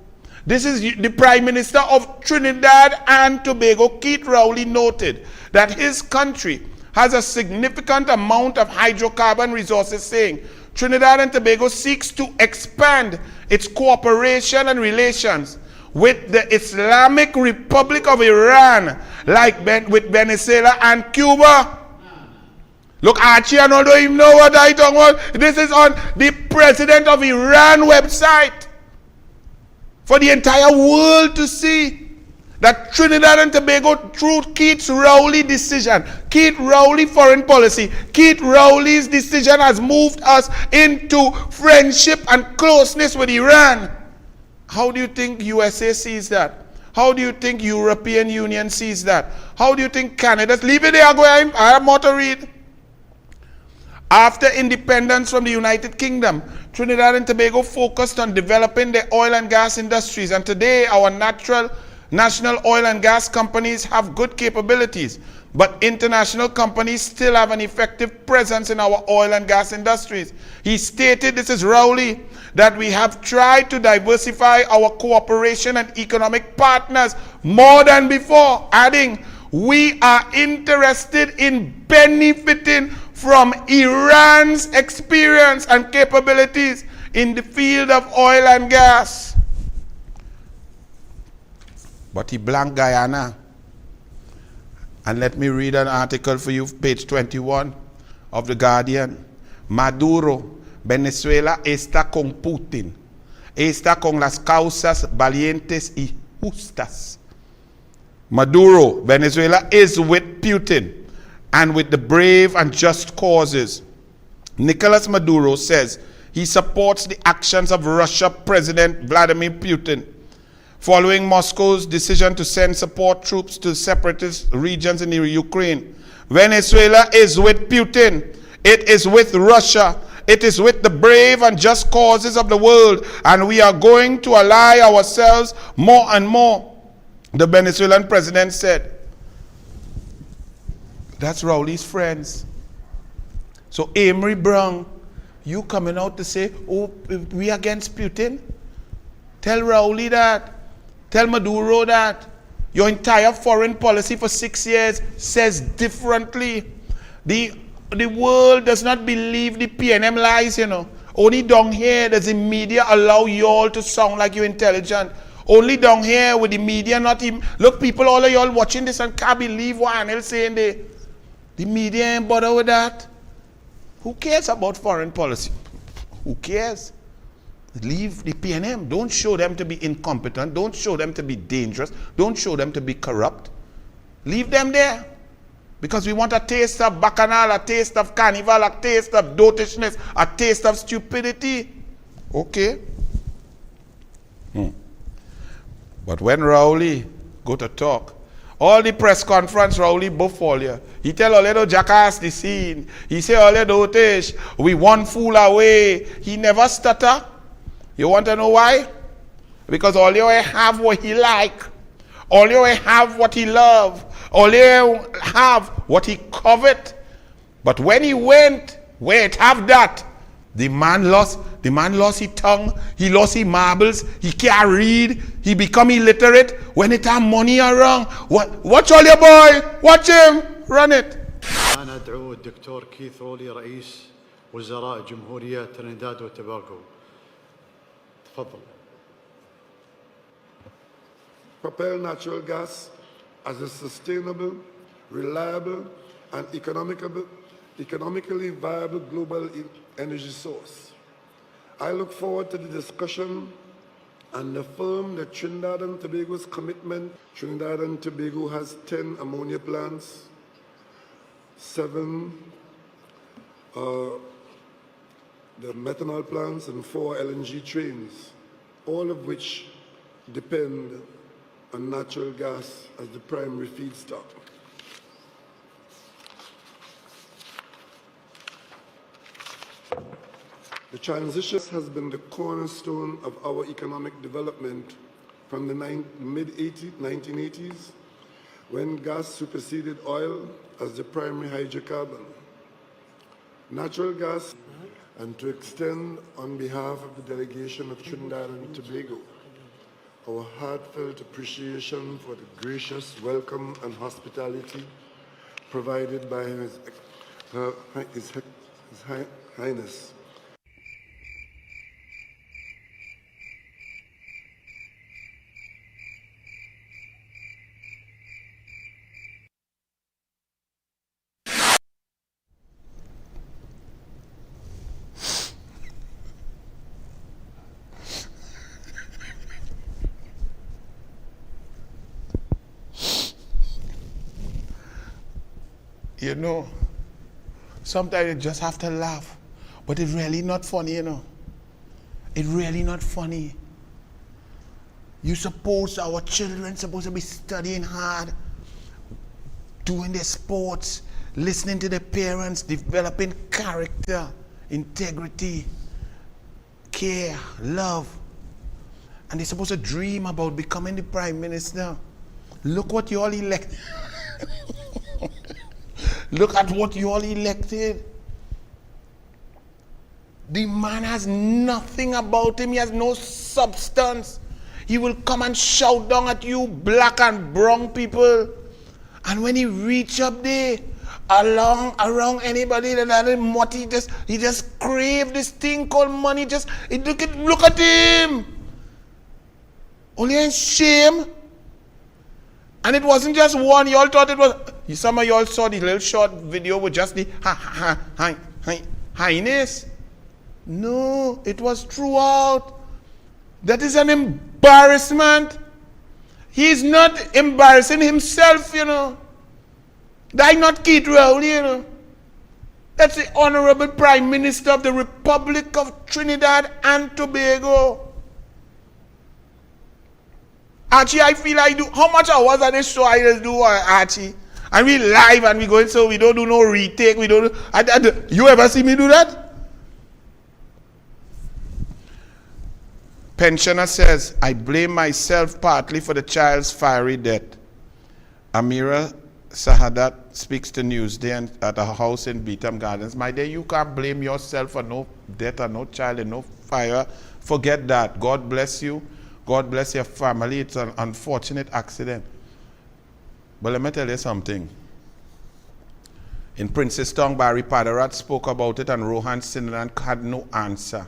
This is the Prime Minister of Trinidad and Tobago, Keith Rowley, noted that his country has a significant amount of hydrocarbon resources, saying Trinidad and Tobago seeks to expand its cooperation and relations with the Islamic Republic of Iran, like with Venezuela and Cuba. Look, Archie, I don't even know what I talk about. This is on the President of Iran website for the entire world to see. That Trinidad and Tobago, through Keith Rowley's decision, Keith Rowley foreign policy, Keith Rowley's decision has moved us into friendship and closeness with Iran. How do you think USA sees that? How do you think European Union sees that? How do you think Canada? Leave it there, I have more to read. After independence from the United Kingdom, Trinidad and Tobago focused on developing the oil and gas industries, and today our national oil and gas companies have good capabilities, but international companies still have an effective presence in our oil and gas industries. He stated, this is Rowley, that we have tried to diversify our cooperation and economic partners more than before, adding, we are interested in benefiting from Iran's experience and capabilities in the field of oil and gas. But he blanked Guyana. And let me read an article for you, page 21 of The Guardian. Maduro, Venezuela está con Putin. Está con las causas valientes y justas. Maduro, Venezuela is with Putin and with the brave and just causes. Nicolas Maduro says he supports the actions of Russia President Vladimir Putin following Moscow's decision to send support troops to separatist regions in Ukraine. Venezuela is with Putin. It is with Russia. It is with the brave and just causes of the world, and we are going to ally ourselves more and more, the Venezuelan president said. That's Rowley's friends. So Amory Brown, you coming out to say, oh, we against Putin? Tell Rowley that. Tell Maduro that. Your entire foreign policy for 6 years says differently. The world does not believe the PNM lies, you know. Only down here does the media allow you all to sound like you're intelligent. Only down here with the media not even... Look, people, all of y'all watching this and can't believe what Anil saying there. The media ain't bother with that. Who cares about foreign policy? Who cares? Leave the PNM. Don't show them to be incompetent. Don't show them to be dangerous. Don't show them to be corrupt. Leave them there. Because we want a taste of bacchanal, a taste of carnival, a taste of dotishness, a taste of stupidity. Okay. But when Rowley go to talk, all the press conference, Rowley buff all you. He tell all you jackass the scene. He say all you dotish, we one fool away. He never stutter. You want to know why? Because all you have what he like. All you have what he love. All you have what he covet. But when he went, wait, have that. The man lost his tongue, he lost his marbles, he can't read, he become illiterate. When it have money around, watch all your boy, watch him, run it. أنا أدعو الدكتور كيث رولي رئيس وزراء جمهورية ترينيداد وتوباغو. تفضل. Propel natural gas as a sustainable, reliable, and economically viable global energy source. I look forward to the discussion and affirm that Trinidad and Tobago's commitment. Trinidad and Tobago has 10 ammonia plants, 7 the methanol plants, and 4 LNG trains, all of which depend on natural gas as the primary feedstock. The transition has been the cornerstone of our economic development from the mid-1980s, when gas superseded oil as the primary hydrocarbon. Natural gas, and to extend on behalf of the delegation of Trinidad and Tobago, our heartfelt appreciation for the gracious welcome and hospitality provided by His Highness. You know, sometimes you just have to laugh, but it's really not funny, you know. It's really not funny. Our children supposed to be studying hard, doing their sports, listening to their parents, developing character, integrity, care, love. And they're supposed to dream about becoming the prime minister. Look what you all elected. Look at what you all elected. The man has nothing about him. He has no substance. He will come and shout down at you, black and brown people. And when he reach up there, around anybody that had him, he just crave this thing called money. Look at him. Only in shame. And it wasn't just one. You all thought it was. Some of you all saw the little short video with just the highness. No, it was throughout. That is an embarrassment. He's not embarrassing himself, you know. That not Keith Rowley, you know. That's the Honorable Prime Minister of the Republic of Trinidad and Tobago. Archie, I feel I do. How much hours are this show I just do, Archie? And we live and we going, so we don't do no retake. We don't. You ever see me do that? Pensioner says, I blame myself partly for the child's fiery death. Amira Sahadat speaks to Newsday at a house in Beetham Gardens. My dear, you can't blame yourself for no death or no child and no fire. Forget that. God bless you. God bless your family. It's an unfortunate accident. But let me tell you something. In Princess Town, Barry Padarat spoke about it, and Rohan Sinland had no answer.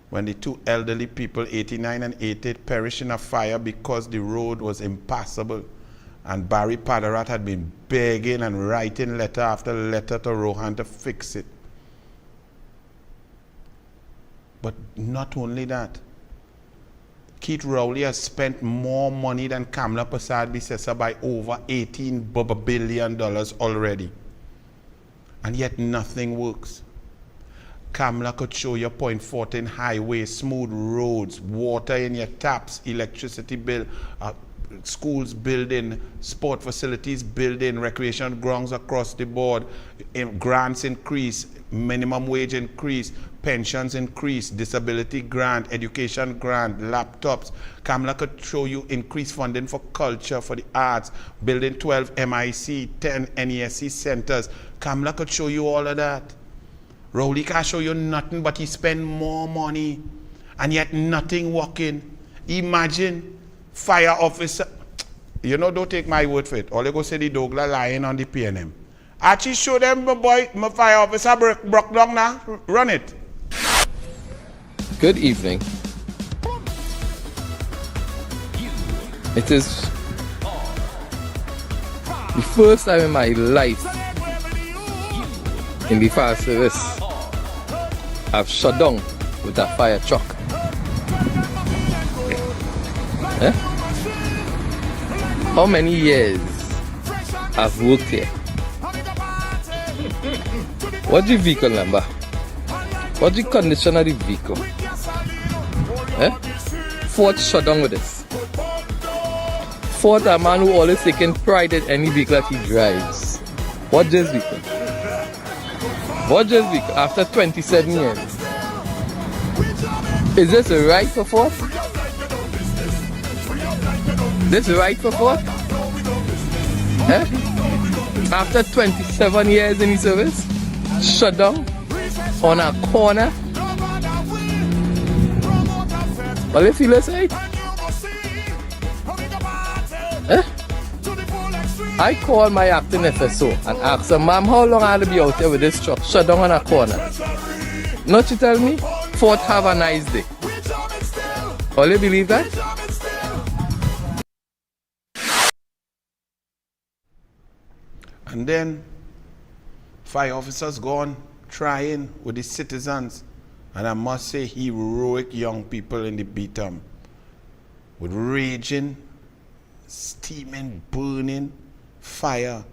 When the 2 elderly people, 89 and 88, perished in a fire because the road was impassable. And Barry Padarat had been begging and writing letter after letter to Rohan to fix it. But not only that, Keith Rowley has spent more money than Kamla Persad-Bissessar by over $18 billion already. And yet nothing works. Kamla could show you 0.14 highways, smooth roads, water in your taps, electricity bill, schools building, sport facilities building, recreation grounds across the board, grants increase, minimum wage increase, pensions increase, disability grant, education grant, laptops. Kamla could show you increased funding for culture, for the arts, building 12 MIC, 10 NESC centers. Kamla could show you all of that. Rowley can't show you nothing, but he spend more money and yet nothing working. Imagine fire officer, you know, don't take my word for it. All you go say the douglAR lying on the PNM. Actually show them, my boy, my fire officer broke down now. Run it. Good evening. It is the first time in my life in the fire service I've shut down with a fire truck. How many years I've worked here? What's the vehicle number? What's the condition of the vehicle? Ford shut down with this. Ford, a man who always taking pride in any vehicle that he drives. What's this vehicle? What's this vehicle after 27 years? Is this right for Ford? This right for Ford? After 27 years in the service, shut down on a corner. Well, if you listen, I called my acting FSO and asked her, ma'am, how long I'll be out here with this truck shut down on a corner? Not to tell me, Ford have a nice day. All you believe that? And then fire officers go on trying with the citizens, and I must say heroic young people in the beat-em with raging, steaming, burning fire,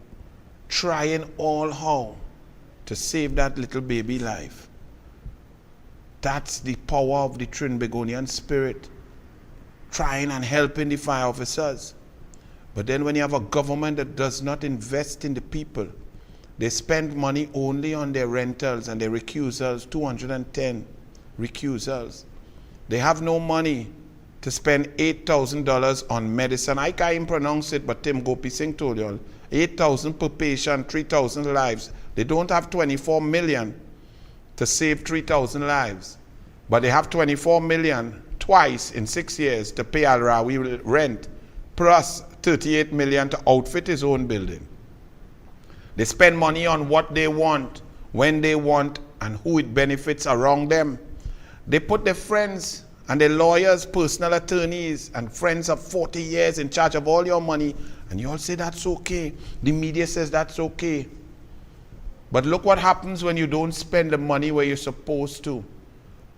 trying all how to save that little baby life. That's the power of the Trinbagonian spirit, trying and helping the fire officers. But then when you have a government that does not invest in the people, they spend money only on their rentals and their recusals, 210 recusals. They have no money to spend $8,000 on medicine. I can't even pronounce it, but Tim Gopi Singh told you all. 8,000 per patient, 3,000 lives. They don't have 24 million to save 3,000 lives. But they have 24 million twice in 6 years to pay Al-Rawi rent, plus 38 million to outfit his own building. They spend money on what they want, when they want, and who it benefits around them. They put their friends and their lawyers, personal attorneys, and friends of 40 years in charge of all your money, and you all say that's okay. The media says that's okay. But look what happens when you don't spend the money where you're supposed to.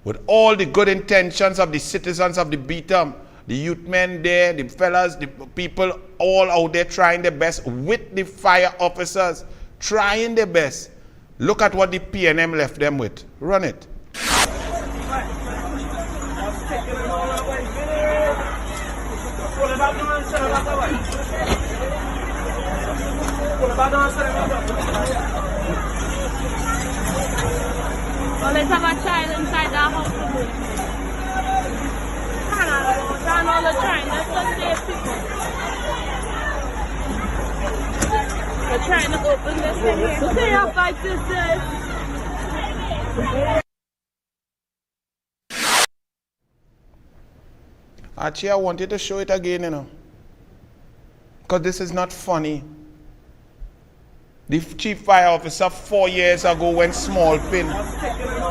With all the good intentions of the citizens of the beat-em, the youth men there, the fellas, the people all out there trying their best with the fire officers, trying their best. Look at what the PNM left them with. Run it. Well, let's have a child inside the house. Down all the time. Let's just save people. We're trying to open this thing here. Stay up like this. Actually, I wanted to show it again, you know. Because this is not funny. The chief fire officer 4 years ago when Smallpin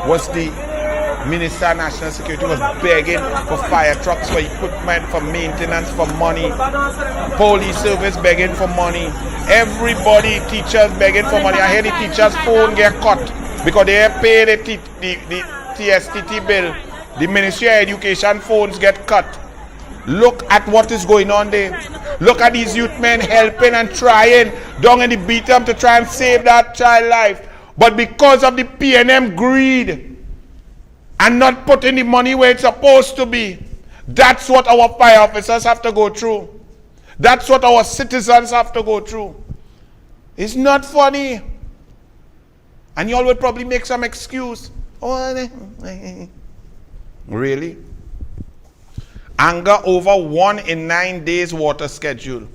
was the Minister of National Security, was begging for fire trucks, for equipment, for maintenance, for money. Police service begging for money. Everybody, teachers begging for money. I hear the teachers' phone get cut because they pay the TSTT bill The Ministry of Education phones get cut. Look at what is going on there. Look at these youth men helping and trying down in the beat-up to try and save that child life. But because of the PNM greed and not putting the money where it's supposed to be, that's what our fire officers have to go through. That's what our citizens have to go through. It's not funny. And y'all will probably make some excuse. Really? Anger over 1 in 9 days water schedule.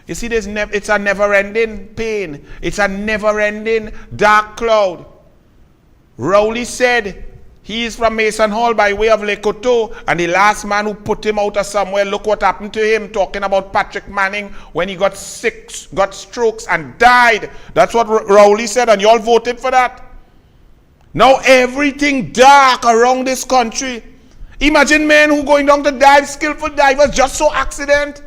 You see, it's a never-ending pain. It's a never-ending dark cloud. Rowley said he is from Mason Hall by way of Lekoto, and the last man who put him out of somewhere, look what happened to him, talking about Patrick Manning when he got sick, got strokes and died. That's what Rowley said, and you all voted for that. Now everything dark around this country. Imagine men who going down to dive, skillful divers, just so accident.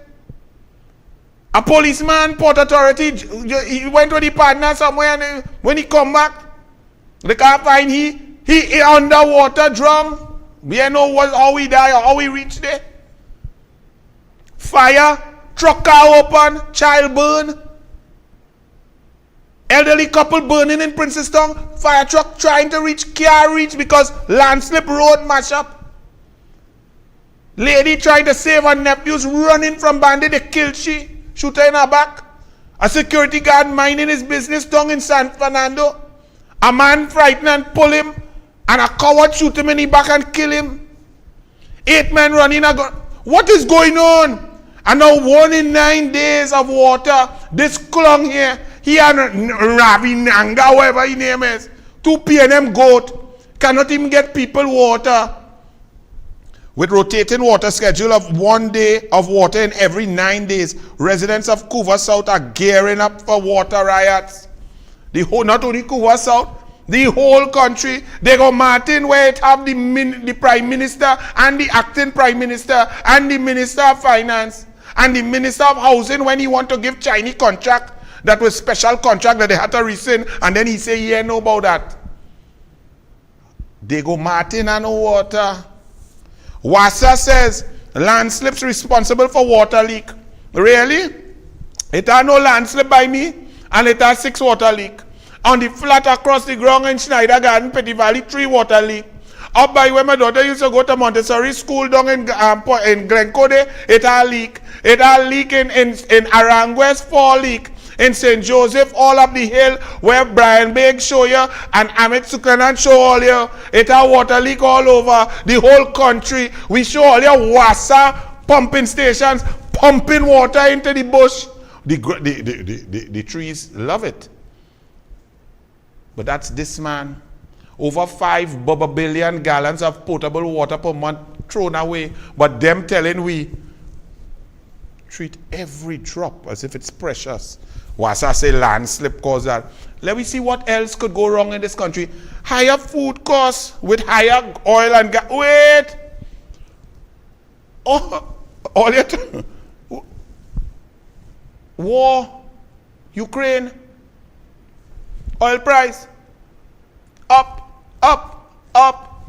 A policeman, Port Authority, he went with the partner somewhere, and when he come back, they can't find he underwater drowned. We don't know how he died or how he reached there. Fire, truck car open, child burn. Elderly couple burning in Princestown, fire truck trying to reach, can't reach because landslip road mash up. Lady trying to save her nephews, running from bandit, they killed she, shoot her in her back. A security guard minding his business down in San Fernando. A man frightened and pull him, and a coward shoot him in the back and kill him. 8 men running. What is going on? And now 1 in 9 days of water, this clung here, he and Ravi Nanga, whatever his name is, 2 PNM goat, cannot even get people water. With rotating water schedule of 1 day of water in every 9 days, residents of Couva South are gearing up for water riots. Not only Couva South, the whole country. They go Martin where it have the Prime Minister and the acting Prime Minister and the Minister of Finance and the Minister of Housing when he want to give Chinese contract. That was special contract that they had to rescind, and then he say, yeah, know about that. They go Martin and no water. WASA says landslips responsible for water leak. Really? It had no landslip by me, and it had 6 water leak. On the flat across the ground in Schneider Garden, Petty Valley, 3 water leak. Up by where my daughter used to go to Montessori school down in Glencoe, it had leak. It had leak in Aranguez, 4 leak. In St. Joseph, all up the hill, where Brian Big show you and Amit Sukanan show all you, it had water leak all over the whole country. We show all your WASA pumping stations, pumping water into the bush. The trees love it. But that's this man. Over 5 billion gallons of potable water per month thrown away. But them telling we treat every drop as if it's precious. WASA say landslip cause that. Let me see what else could go wrong in this country. Higher food costs with higher oil and gas. Wait! Oh, all your war, Ukraine, oil price, up, up, up.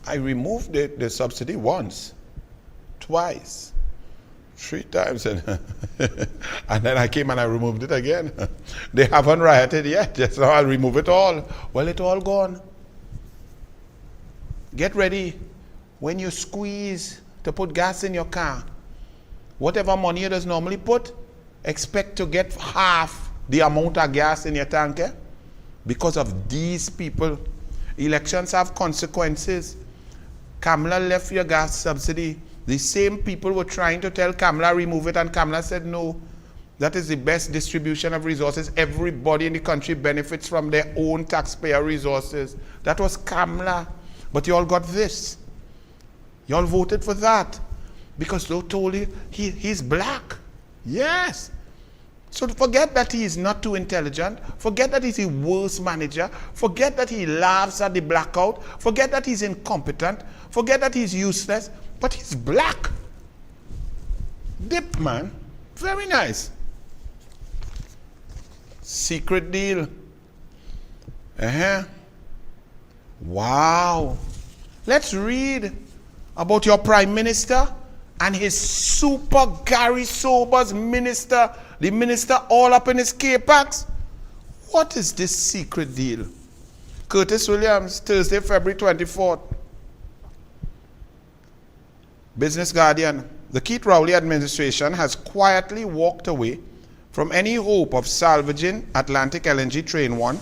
I removed the subsidy once, twice, 3 times, and then I came and I removed it again. They haven't rioted yet, just now I'll remove it all. Well, it's all gone. Get ready. When you squeeze to put gas in your car, whatever money you does normally put, expect to get half the amount of gas in your tank, because of these people. Elections have consequences. Kamala left your gas subsidy. The same people were trying to tell Kamala remove it, and Kamala said no. That is the best distribution of resources. Everybody in the country benefits from their own taxpayer resources. That was Kamala. But you all got this. You all voted for that because they told you he's black. Yes. So forget that he is not too intelligent. Forget that he's the worst manager. Forget that he laughs at the blackout. Forget that he's incompetent. Forget that he's useless. But he's black. Dip, man. Very nice. Secret deal. Wow. Let's read about your Prime Minister and his super Gary Sobers minister, the minister all up in his K-Packs. What is this secret deal? Curtis Williams, Thursday, February 24th. Business Guardian. The Keith Rowley administration has quietly walked away from any hope of salvaging Atlantic LNG Train 1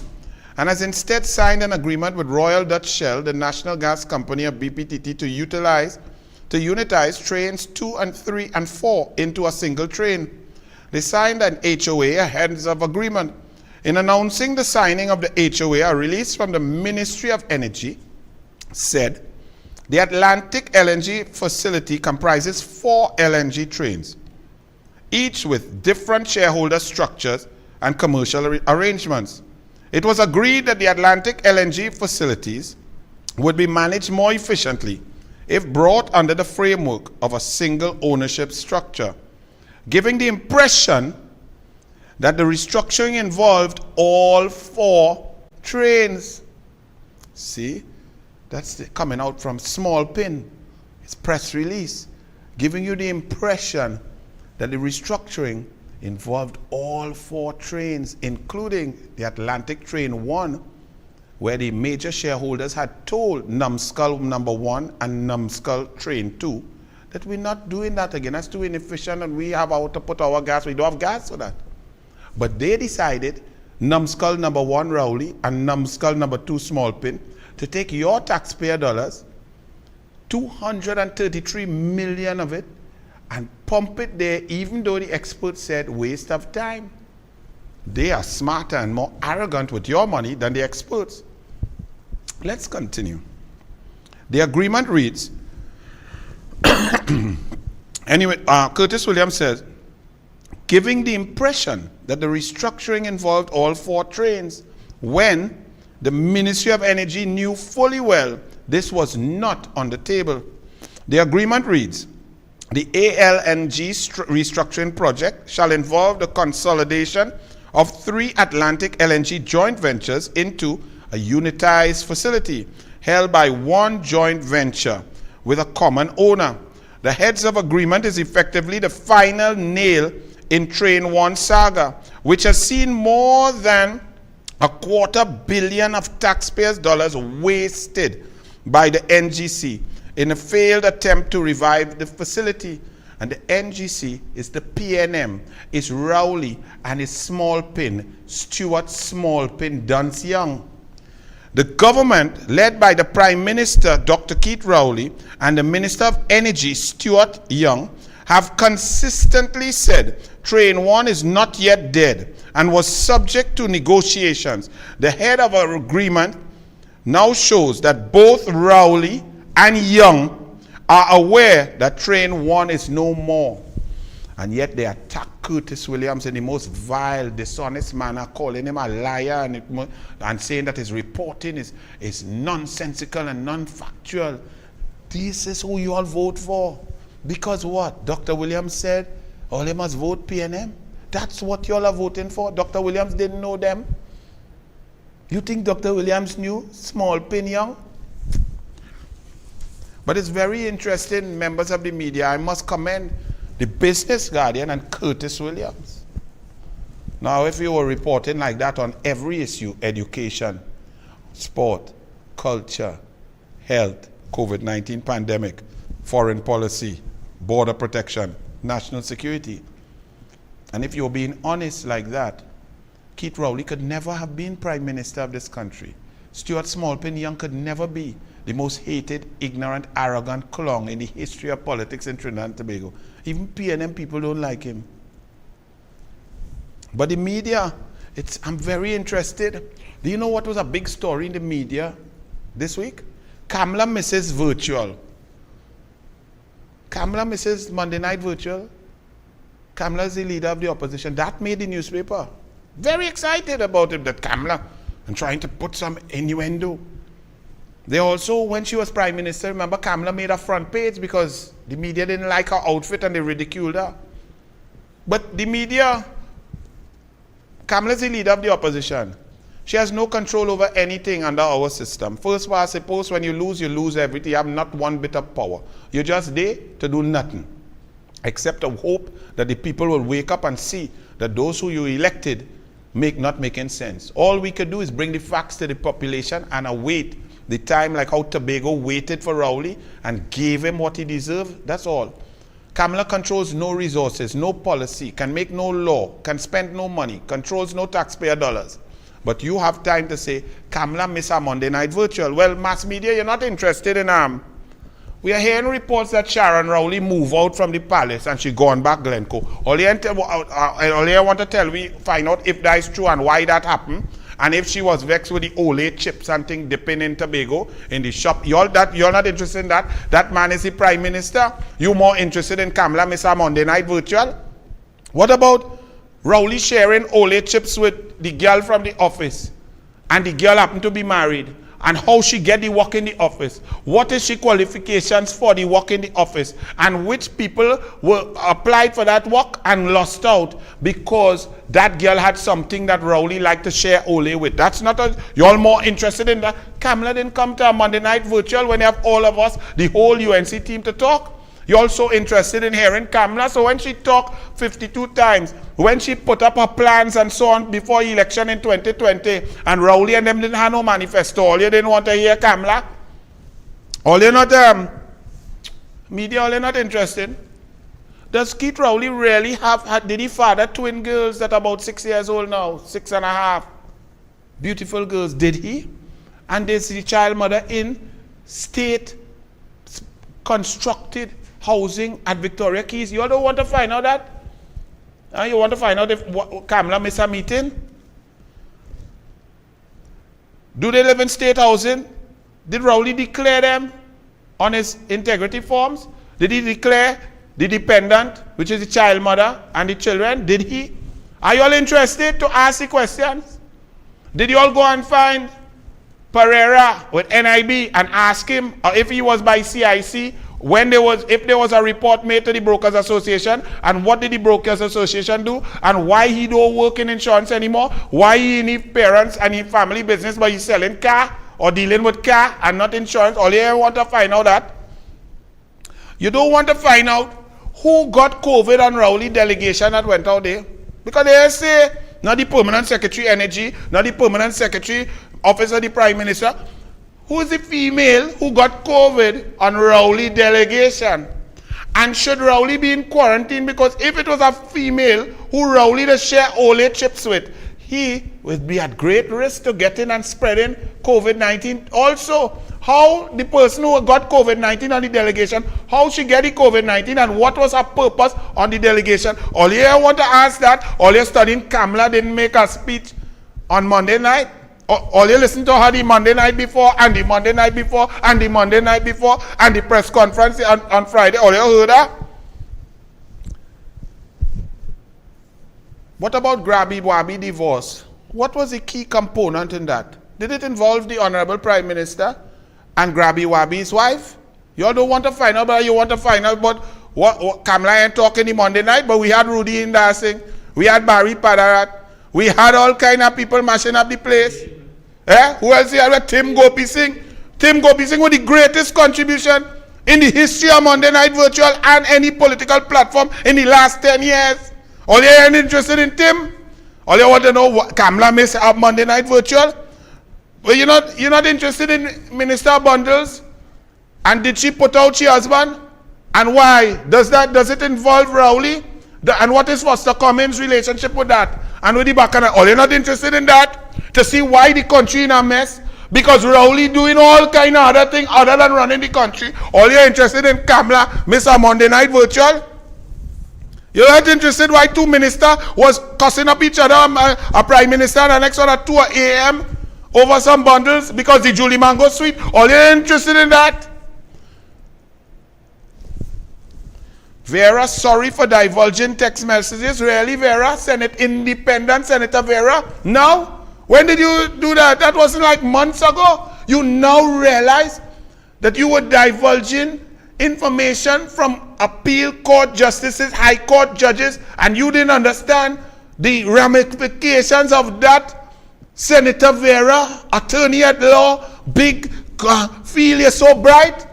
and has instead signed an agreement with Royal Dutch Shell, the national gas company of BPTT, to unitize trains 2 and 3 and 4 into a single train. They signed an HOA, a heads of agreement. In announcing the signing of the HOA, a release from the Ministry of Energy said the Atlantic LNG facility comprises 4 LNG trains, each with different shareholder structures and commercial arrangements. It was agreed that the Atlantic LNG facilities would be managed more efficiently if brought under the framework of a single ownership structure, giving the impression that the restructuring involved all 4 trains. See, that's coming out from Small Pin. It's press release, giving you the impression that the restructuring involved all 4 trains, including the Atlantic Train 1, where the major shareholders had told Numskull number 1 and Numskull Train 2 that we're not doing that again. That's too inefficient and we have out to put our gas. We don't have gas for that. But they decided, Numskull number 1 Rowley and Numskull number 2 Small Pin, to take your taxpayer dollars, 233 million of it, and pump it there, even though the experts said waste of time. They are smarter and more arrogant with your money than the experts. Let's continue. The agreement reads, anyway, Curtis Williams says, giving the impression that the restructuring involved all 4 trains, when the Ministry of Energy knew fully well this was not on the table. The agreement reads, the ALNG restructuring project shall involve the consolidation of 3 Atlantic LNG joint ventures into a unitized facility held by one joint venture with a common owner. The heads of agreement is effectively the final nail in Train 1 saga, which has seen more than $250 million of taxpayers' dollars wasted by the NGC in a failed attempt to revive the facility. And the NGC is the PNM, is Rowley and his Small Pin, Stuart Small Pin Dunce Young. The government, led by the Prime Minister, Dr. Keith Rowley, and the Minister of Energy, Stuart Young, have consistently said Train 1 is not yet dead and was subject to negotiations. The head of our agreement now shows that both Rowley and Young are aware that Train 1 is no more. And yet they attack Curtis Williams in the most vile, dishonest manner, calling him a liar and saying that his reporting is nonsensical and non-factual. This is who you all vote for. Because what? Dr. Williams said, all they must vote PNM. That's what you all are voting for. Dr. Williams didn't know them. You think Dr. Williams knew Small Pin Young? But it's very interesting, members of the media. I must commend the Business Guardian and Curtis Williams. Now, if you were reporting like that on every issue, education, sport, culture, health, COVID-19 pandemic, foreign policy, border protection, national security, and if you're being honest like that, Keith Rowley could never have been Prime Minister of this country. Stuart Small Pin Young could never be the most hated, ignorant, arrogant clown in the history of politics in Trinidad and Tobago. Even PNM people don't like him. But the media, I'm very interested. Do you know what was a big story in the media this week? Kamala misses virtual. Kamala misses Monday Night Virtual. Kamala is the leader of the opposition. That made the newspaper very excited about it, that Kamala, and trying to put some innuendo. They also, when she was Prime Minister, remember Kamala made a front page because the media didn't like her outfit and they ridiculed her. But the media, Kamala is the leader of the opposition. She has no control over anything under our system. First of all, I suppose when you lose everything. You have not one bit of power. You're just there to do nothing, except to hope that the people will wake up and see that those who you elected not making sense. All we could do is bring the facts to the population and await the time, like how Tobago waited for Rowley and gave him what he deserved. That's all. Kamala controls no resources, no policy, can make no law, can spend no money, controls no taxpayer dollars. But you have time to say, Kamala miss her Monday night virtual. Well, mass media, you're not interested in we are hearing reports that Sharon Rowley moved out from the palace and she gone back Glencoe. All you want to tell me, find out if that is true and why that happened. And if she was vexed with the Ole chips and thing dipping in Tobago in the shop. You're not interested in that. That man is the Prime Minister. You're more interested in Kamala miss her Monday night virtual. What about Rowley sharing Ole chips with the girl from the office? And the girl happened to be married. And how she get the work in the office. What is she qualifications for the work in the office? And which people were applied for that work and lost out because that girl had something that Rowley liked to share Ole with. That's not you're more interested in that. Kamala didn't come to a Monday night virtual when you have all of us, the whole UNC team to talk. You're also interested in hearing Kamala. So when she talked 52 times, when she put up her plans and so on before election in 2020, and Rowley and them didn't have no manifesto, all you didn't want to hear Kamala. All you're not, media, all you're not interested. Does Keith Rowley really did he father twin girls that are about 6 years old now, 6.5? Beautiful girls, did he? And is the child mother in state constructed housing at Victoria Keys? You all don't want to find out that? You want to find out if Kamala missed a meeting? Do they live in state housing? Did Rowley declare them on his integrity forms? Did he declare the dependent, which is the child mother and the children? Did he? Are you all interested to ask the questions? Did you all go and find Pereira with NIB and ask him if he was by CIC, if there was a report made to the Brokers Association, and what did the Brokers Association do, and why he don't work in insurance anymore, why he need parents and his family business but he's selling car or dealing with car and not insurance. All you want to find out that. You don't want to find out who got COVID on Rowley delegation that went out there. Because they say, not the permanent secretary energy, not the permanent secretary office of the Prime Minister. Who is the female who got COVID on Rowley delegation? And should Rowley be in quarantine? Because if it was a female who Rowley to share Ole chips with, he would be at great risk to getting and spreading COVID-19. Also, how the person who got COVID-19 on the delegation, how she get the COVID-19 and what was her purpose on the delegation? All you want to ask that, all you're studying Kamala didn't make a speech on Monday night. All you listen to her the Monday night before, and the Monday night before, and the Monday night before, and the press conference on Friday. All you heard that? What about Grabby Wabby divorce? What was the key component in that? Did it involve the Honorable Prime Minister and Grabby Wabby's wife? You all don't want to find out, but you want to find out about what Kamala ain't talking the Monday night, but we had Rudy in dancing, we had Barry Padarat, we had all kind of people mashing up the place. Who else here? Tim Gopi Singh. Tim Gopi Singh was the greatest contribution in the history of Monday Night Virtual and any political platform in the last 10 years. All you ain't interested in Tim? All you want to know what Kamala missed up Monday Night Virtual? Well, you're not interested in Minister Bundles? And did she put out her husband? And why? Does it involve Rowley? And what is Foster Cummings' relationship with that? And with the Bacchanal? All you're not interested in that? To see why the country in a mess? Because Rowley doing all kind of other things other than running the country. All you're interested in Kamala miss a Monday Night Virtual? You're not interested why two ministers was cussing up each other, a Prime Minister and the next one at 2 a.m. over some bundles because the Julie Mango suite? All you're interested in that? Vera, sorry for divulging text messages. Really, Vera? Independent Senator Vera? Now? When did you do that? That wasn't like months ago. You now realize that you were divulging information from appeal court justices, high court judges, and you didn't understand the ramifications of that Senator Vera, attorney at law, big, feel you're so bright.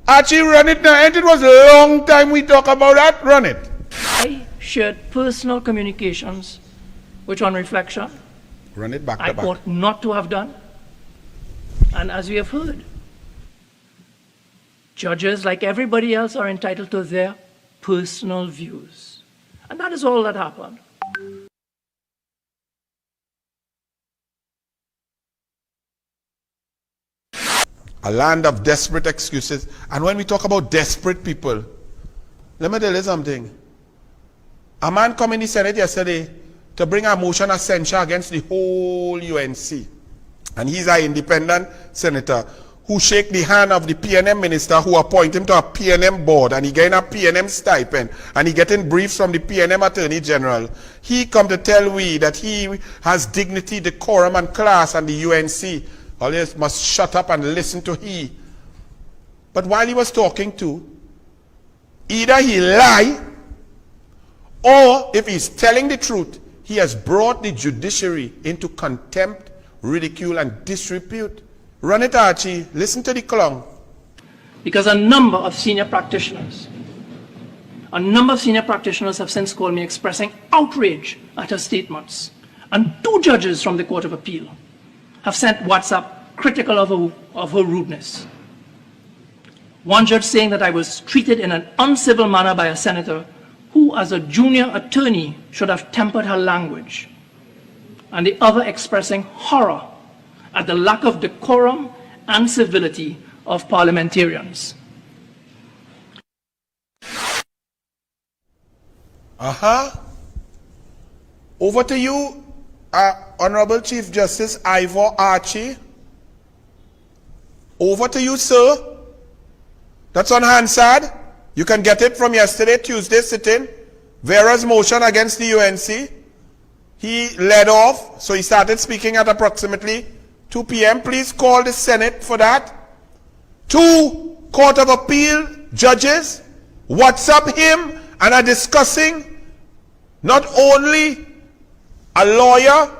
Archie, run it now. And it was a long time we talk about that. Run it. I shared personal communications, which on reflection, run it back to I back. ought not to have done. And as we have heard, judges, like everybody else, are entitled to their personal views. And that is all that happened. A land of desperate excuses. And when we talk about desperate people, let me tell you something. A man come in the Senate yesterday to bring a motion of censure against the whole UNC. And he's an independent senator who shake the hand of the PNM minister who appoint him to a PNM board, and he getting a PNM stipend, and he getting briefs from the PNM attorney general. He come to tell we that he has dignity, decorum, and class, and the UNC always must shut up and listen to he. But while he was talking to, either he lie, or if he's telling the truth, he has brought the judiciary into contempt, ridicule, and disrepute. Run it, Archie. Listen to the clown. Because a number of senior practitioners have since called me expressing outrage at her statements. And 2 judges from the Court of Appeal have sent WhatsApp critical of her rudeness. One judge saying that I was treated in an uncivil manner by a senator who, as a junior attorney, should have tempered her language. And the other expressing horror at the lack of decorum and civility of parliamentarians. Over to you, Honorable Chief Justice Ivor Archie. Over to you, sir. That's on Hansard. You can get it from yesterday, Tuesday sitting. Vera's motion against the UNC. He led off, so he started speaking at approximately 2 p.m. Please call the Senate for that. 2 Court of Appeal judges WhatsApp him and are discussing not only a lawyer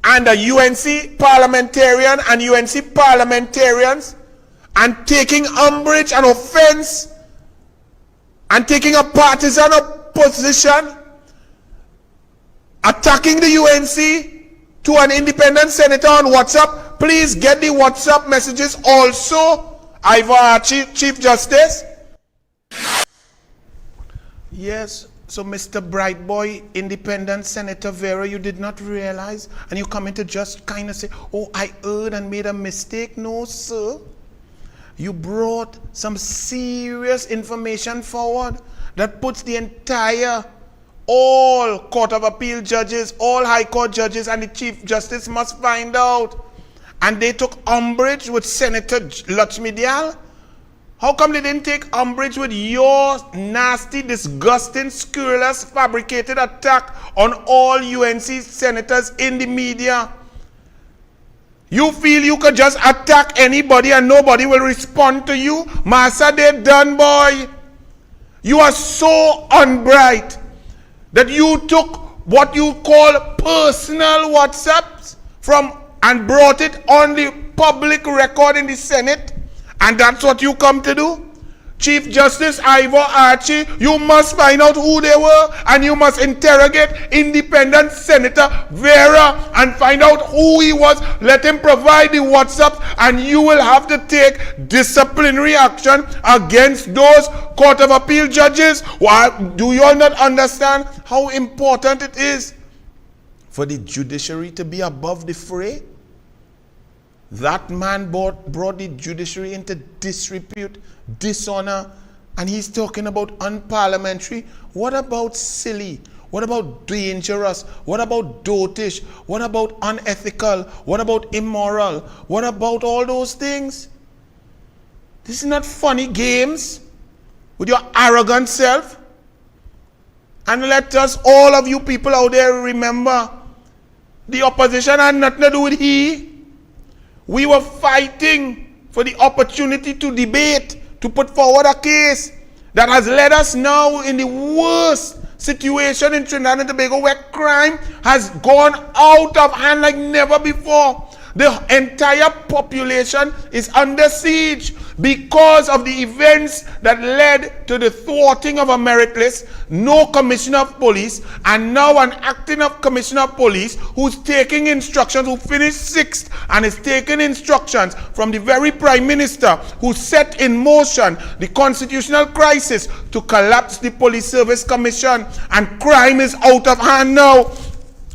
and a UNC parliamentarian and UNC parliamentarians, and taking umbrage and offense and taking a partisan position, attacking the UNC to an independent senator on WhatsApp. Please get the WhatsApp messages also, Ivor Archie, Chief Justice. Yes, so Mr. Bright Boy, independent Senator Vera, you did not realize, and you come in to just kind of say, oh, I heard and made a mistake. No, sir. You brought some serious information forward that puts the entire, all Court of Appeal judges, all High Court judges, and the Chief Justice must find out. And they took umbrage with Senator Lachmidial. How come they didn't take umbrage with your nasty, disgusting, scurrilous, fabricated attack on all UNC senators in the media? You feel you could just attack anybody and nobody will respond to you? Massa, they're done, boy. You are so unbright that you took what you call personal WhatsApps from and brought it on the public record in the Senate. And that's what you come to do? Chief Justice Ivor Archie, you must find out who they were and you must interrogate independent Senator Vera and find out who he was. Let him provide the WhatsApp and you will have to take disciplinary action against those Court of Appeal judges. Why, do you all not understand how important it is for the judiciary to be above the fray? That man brought the judiciary into disrepute, dishonor, and he's talking about unparliamentary. What about silly? What about dangerous? What about dotish? What about unethical? What about immoral? What about all those things? This is not funny games with your arrogant self. And let us, all of you people out there, remember, the opposition had nothing to do with he. We were fighting for the opportunity to debate, to put forward a case that has led us now in the worst situation in Trinidad and Tobago where crime has gone out of hand like never before. The entire population is under siege because of the events that led to the thwarting of a merit list, no commissioner of police, and now an acting of commissioner of police who's taking instructions, who finished 6th and is taking instructions from the very prime minister who set in motion the constitutional crisis to collapse the police service commission, and crime is out of hand now.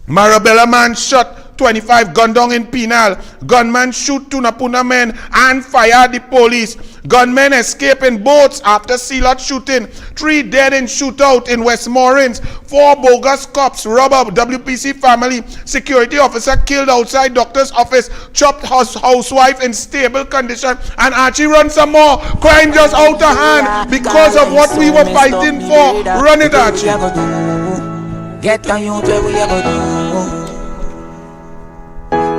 Marabella man shot 25 gunned down in Penal. Gunmen shoot Tunapuna men and fire the police. Gunmen escape in boats after Sealot shooting. 3 dead in shootout in Westmoreland. 4 bogus cops rob up WPC family. Security officer killed outside doctor's office. Chopped housewife in stable condition. And Archie run some more. Crime just out of hand because of what we were fighting for. Run it, Archie. Get on you where we are going to.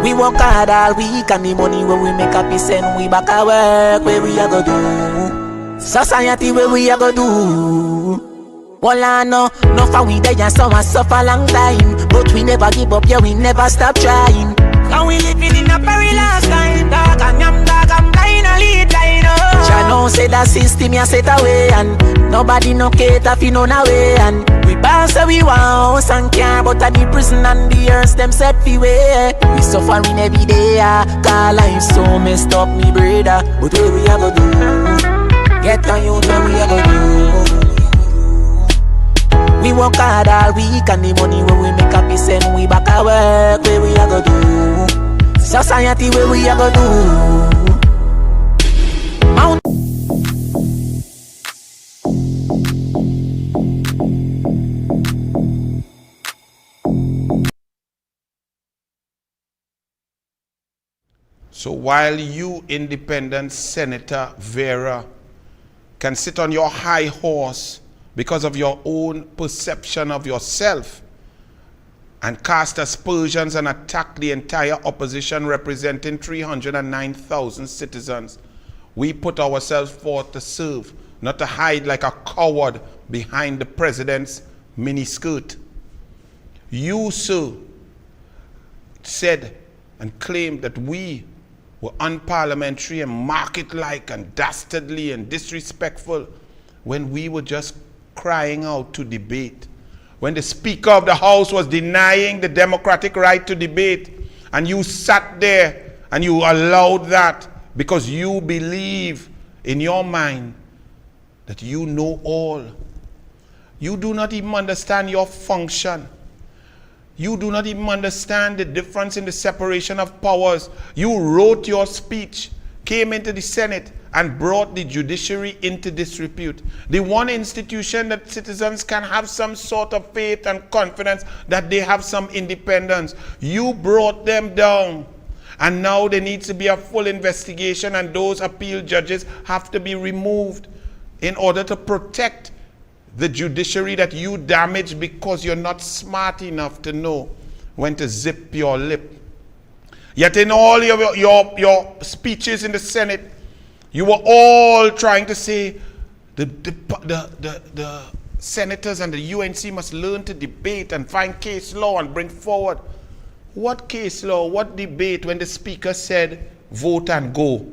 We work hard all week and the money where we make up is send we back at work where we are going to do. Society where we are going to do. Well I know, no for we there and some suffer long time. But we never give up, yeah we never stop trying. Now we living in a perilous time. Dark and I'm blind a lead line up. Jah know say that system ya set away. And nobody no cater fi none away. And we pass so we want house and car. But at the prison and the earth them set fi way. We suffering every day. Cause life so messed up me brother. But where we a go do? Get on you where we a go do? We work hard all week and the money where we make up is send we back at work where we a go do. Society where we a go do. Mount So while you, independent Senator Vera, can sit on your high horse because of your own perception of yourself and cast aspersions and attack the entire opposition representing 309,000 citizens, we put ourselves forth to serve, not to hide like a coward behind the president's miniskirt. You, sir, said and claimed that we were unparliamentary and market-like and dastardly and disrespectful when we were just crying out to debate. When the Speaker of the House was denying the democratic right to debate, and you sat there and you allowed that because you believe in your mind that you know all. You do not even understand your function. You do not even understand the difference in the separation of powers. You wrote your speech, came into the Senate, and brought the judiciary into disrepute. The one institution that citizens can have some sort of faith and confidence that they have some independence. You brought them down. And now there needs to be a full investigation, and those appeal judges have to be removed in order to protect the judiciary that you damage because you're not smart enough to know when to zip your lip. Yet in all your speeches in the Senate, you were all trying to say the senators and the UNC must learn to debate and find case law and bring forward. What case law, what debate when the Speaker said vote and go?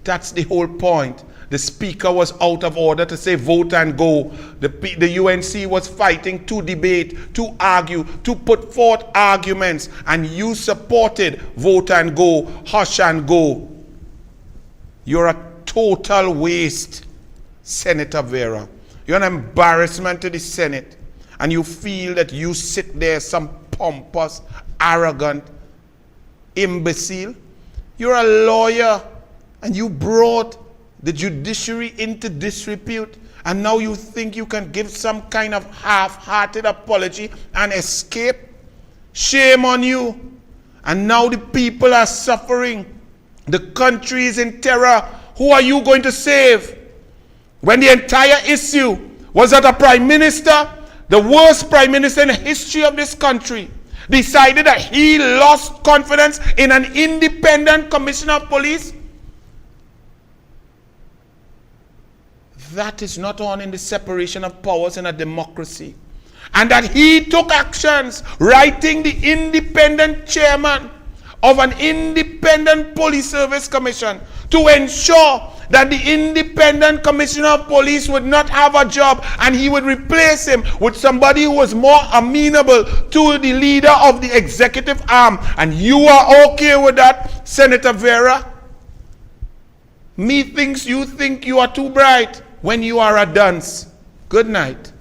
That's the whole point. The Speaker was out of order to say vote and go. The UNC was fighting to debate, to argue, to put forth arguments, and you supported vote and go, hush and go. You're a total waste, Senator Vera. You're an embarrassment to the Senate, and you feel that you sit there some pompous, arrogant imbecile. You're a lawyer, and you brought the judiciary into disrepute, and now you think you can give some kind of half-hearted apology and escape? Shame on you. And now the people are suffering. The country is in terror. Who are you going to save? When the entire issue was that a prime minister, the worst prime minister in the history of this country, decided that he lost confidence in an independent commissioner of police. That is not on in the separation of powers in a democracy. and that he took actions, writing the independent chairman of an independent police service commission to ensure that the independent commissioner of police would not have a job, and he would replace him with somebody who was more amenable to the leader of the executive arm. And you are okay with that, Senator Vera? Me thinks you think you are too bright when you are a dunce. Good night.